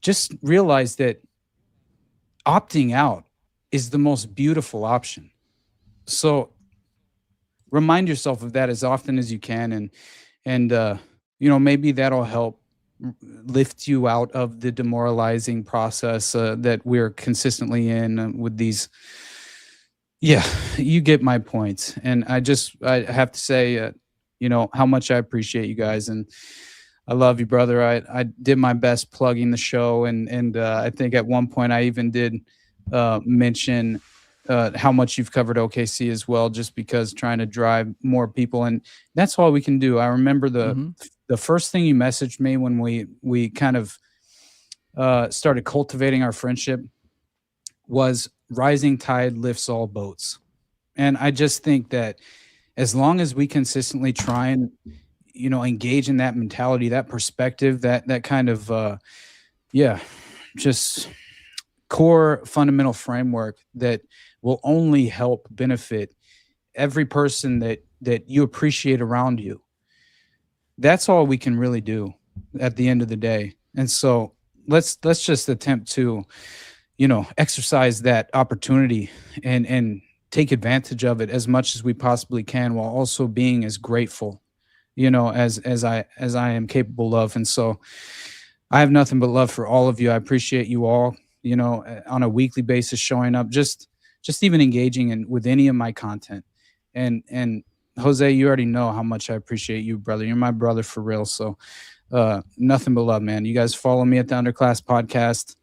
Just realize that opting out is the most beautiful option. So remind yourself of that as often as you can, and maybe that'll help lift you out of the demoralizing process that we're consistently in with these, Yeah, you get my point. And I have to say, how much I appreciate you guys, and I love you, brother. I did my best plugging the show, and I think at one point I even did mention how much you've covered OKC as well, just because trying to drive more people, and that's all we can do. I remember the first thing you messaged me when we kind of started cultivating our friendship was rising tide lifts all boats. And I just think that as long as we consistently try and, engage in that mentality, that perspective, that kind of, just core fundamental framework that will only help benefit every person that you appreciate around you. That's all we can really do at the end of the day. And so let's just attempt to, exercise that opportunity and take advantage of it as much as we possibly can, while also being as grateful, as I am capable of. And so I have nothing but love for all of you. I appreciate you all, on a weekly basis, showing up, just even engaging with any of my content. And Jose, you already know how much I appreciate you, brother. You're my brother for real. So nothing but love, man. You guys follow me at the Underclass Podcast.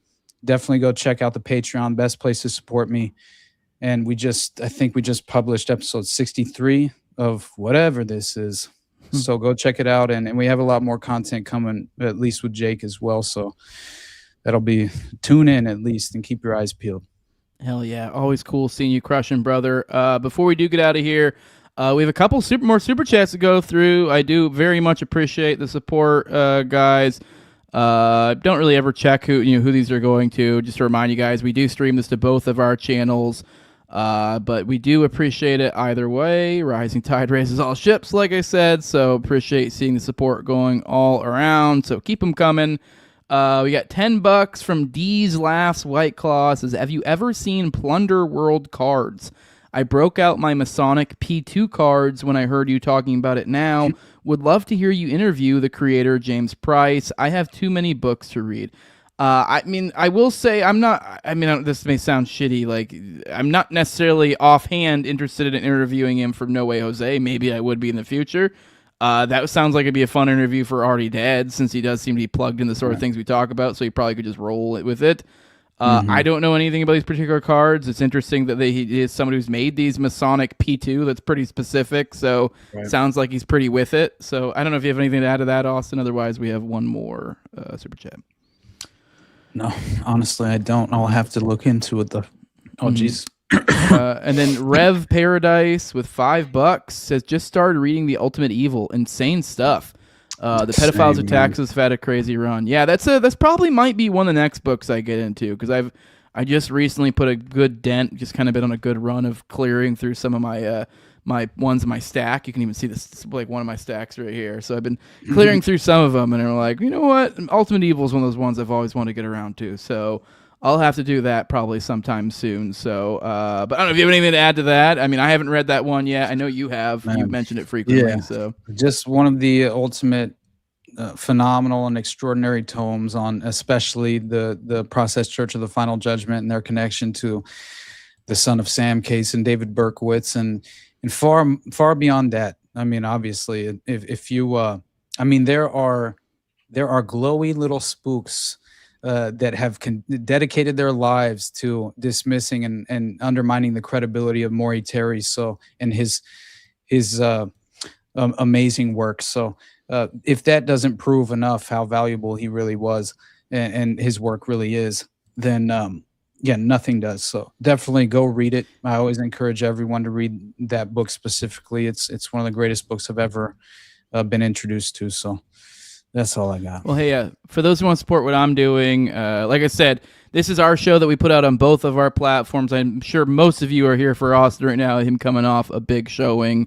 Definitely go check out the Patreon, best place to support me. And I think we just published episode 63 of whatever this is. So go check it out. And we have a lot more content coming, at least with Jake as well. So that'll be, tune in at least and keep your eyes peeled. Hell yeah. Always cool seeing you crushing, brother. Before we do get out of here, we have a couple more super chats to go through. I do very much appreciate the support, guys. Don't really ever check who these are going to. Just to remind you guys, we do stream this to both of our channels, but we do appreciate it either way. Rising tide raises all ships, like I said, so appreciate seeing the support going all around. So keep them coming. We got $10 from D's Laughs White Claw. Says, have you ever seen Plunder World cards? I broke out my Masonic P2 cards when I heard you talking about it now. Would love to hear you interview the creator, James Price. I have too many books to read. I will say this may sound shitty. Like, I'm not necessarily offhand interested in interviewing him for No Way Jose. Maybe I would be in the future. That sounds like it'd be a fun interview for Already Dead, since he does seem to be plugged in the sort of things we talk about, so he probably could just roll it with it. I don't know anything about these particular cards. It's interesting that he is somebody who's made these Masonic P2. That's pretty specific, so sounds like he's pretty with it. So I don't know if you have anything to add to that, Austin. Otherwise, we have one more super chat. No, honestly, I don't. I'll have to look into it, though. Oh, jeez. And then Rev Paradise with $5 says, just started reading The Ultimate Evil. Insane stuff. The Pedophiles of Texas have had a crazy run. Yeah, that's probably might be one of the next books I get into, because I just recently put a good dent, just kind of been on a good run of clearing through some of my my ones in my stack. You can even see this, like one of my stacks right here. So I've been clearing through some of them, and I'm like, you know what? Ultimate Evil is one of those ones I've always wanted to get around to. So I'll have to do that probably sometime soon. So, but I don't know if you have anything to add to that. I mean, I haven't read that one yet. I know you have. You've mentioned it frequently. Yeah. So just one of the ultimate phenomenal and extraordinary tomes on, especially the Process Church of the Final Judgment and their connection to the Son of Sam case and David Berkowitz, and far beyond that. I mean, obviously, if you, I mean, there are glowy little spooks that have dedicated their lives to dismissing and undermining the credibility of Maury Terry, and his amazing work. So if that doesn't prove enough how valuable he really was and his work really is, then nothing does. So definitely go read it. I always encourage everyone to read that book specifically. It's one of the greatest books I've ever been introduced to. So that's all I got. Well, hey, for those who want to support what I'm doing, like I said, this is our show that we put out on both of our platforms. I'm sure most of you are here for Austin right now, him coming off a big showing,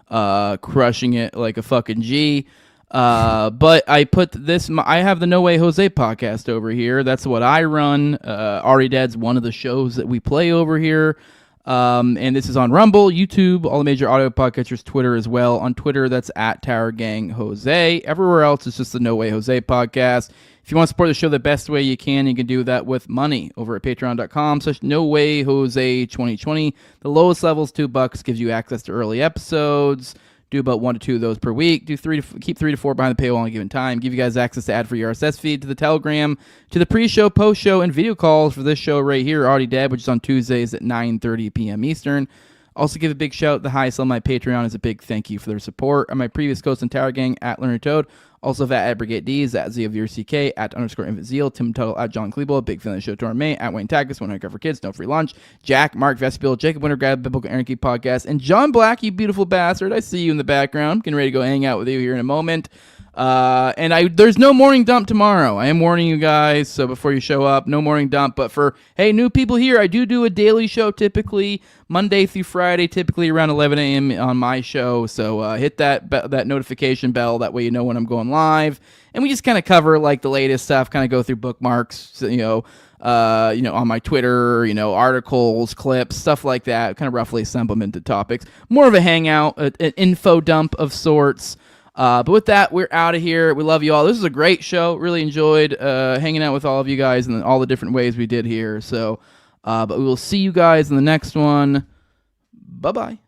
crushing it like a fucking G. But I put this, I have the No Way Jose podcast over here. That's what I run. Ari Dad's one of the shows that we play over here. And this is on Rumble, YouTube, all the major audio podcasters, Twitter as well. On Twitter, that's at Tower Gang Jose. Everywhere else, it's just the No Way Jose podcast. If you want to support the show the best way you can do that with money over at patreon.com/NoWayJose2020. The lowest level is $2, gives you access to early episodes. Do about 1 to 2 of those per week. Keep 3 to 4 behind the paywall on a given time. Give you guys access to ad-free RSS feed, to the Telegram, to the pre-show, post-show, and video calls for this show right here, Already Dead, which is on Tuesdays at 9:30 p.m. Eastern. Also give a big shout out to the highest on my Patreon as a big thank you for their support. And my previous coach and Tower Gang at Leonard Toad. Also at Brigade D's, at Z of at _InfantZeal, Tim Tuttle, at John Klebold, Big Fan of the Show, Torn May, at Wayne Tagus, 100 for Kids, No Free Lunch, Jack, Mark Vestibule, Jacob Wintergrad, Biblical Anarchy Podcast, and John Black, you beautiful bastard. I see you in the background. Getting ready to go hang out with you here in a moment. There's no morning dump tomorrow. I am warning you guys, so before you show up, no morning dump. But for, hey, new people here, I do a daily show typically, Monday through Friday, typically around 11 a.m. on my show. So hit that notification bell. That way you know when I'm going live. And we just kind of cover like the latest stuff, kind of go through bookmarks, on my Twitter, articles, clips, stuff like that, kind of roughly assemble them into topics. More of a hangout, an info dump of sorts. But with that, we're out of here. We love you all. This was a great show. Really enjoyed hanging out with all of you guys in all the different ways we did here. So, but we will see you guys in the next one. Bye-bye.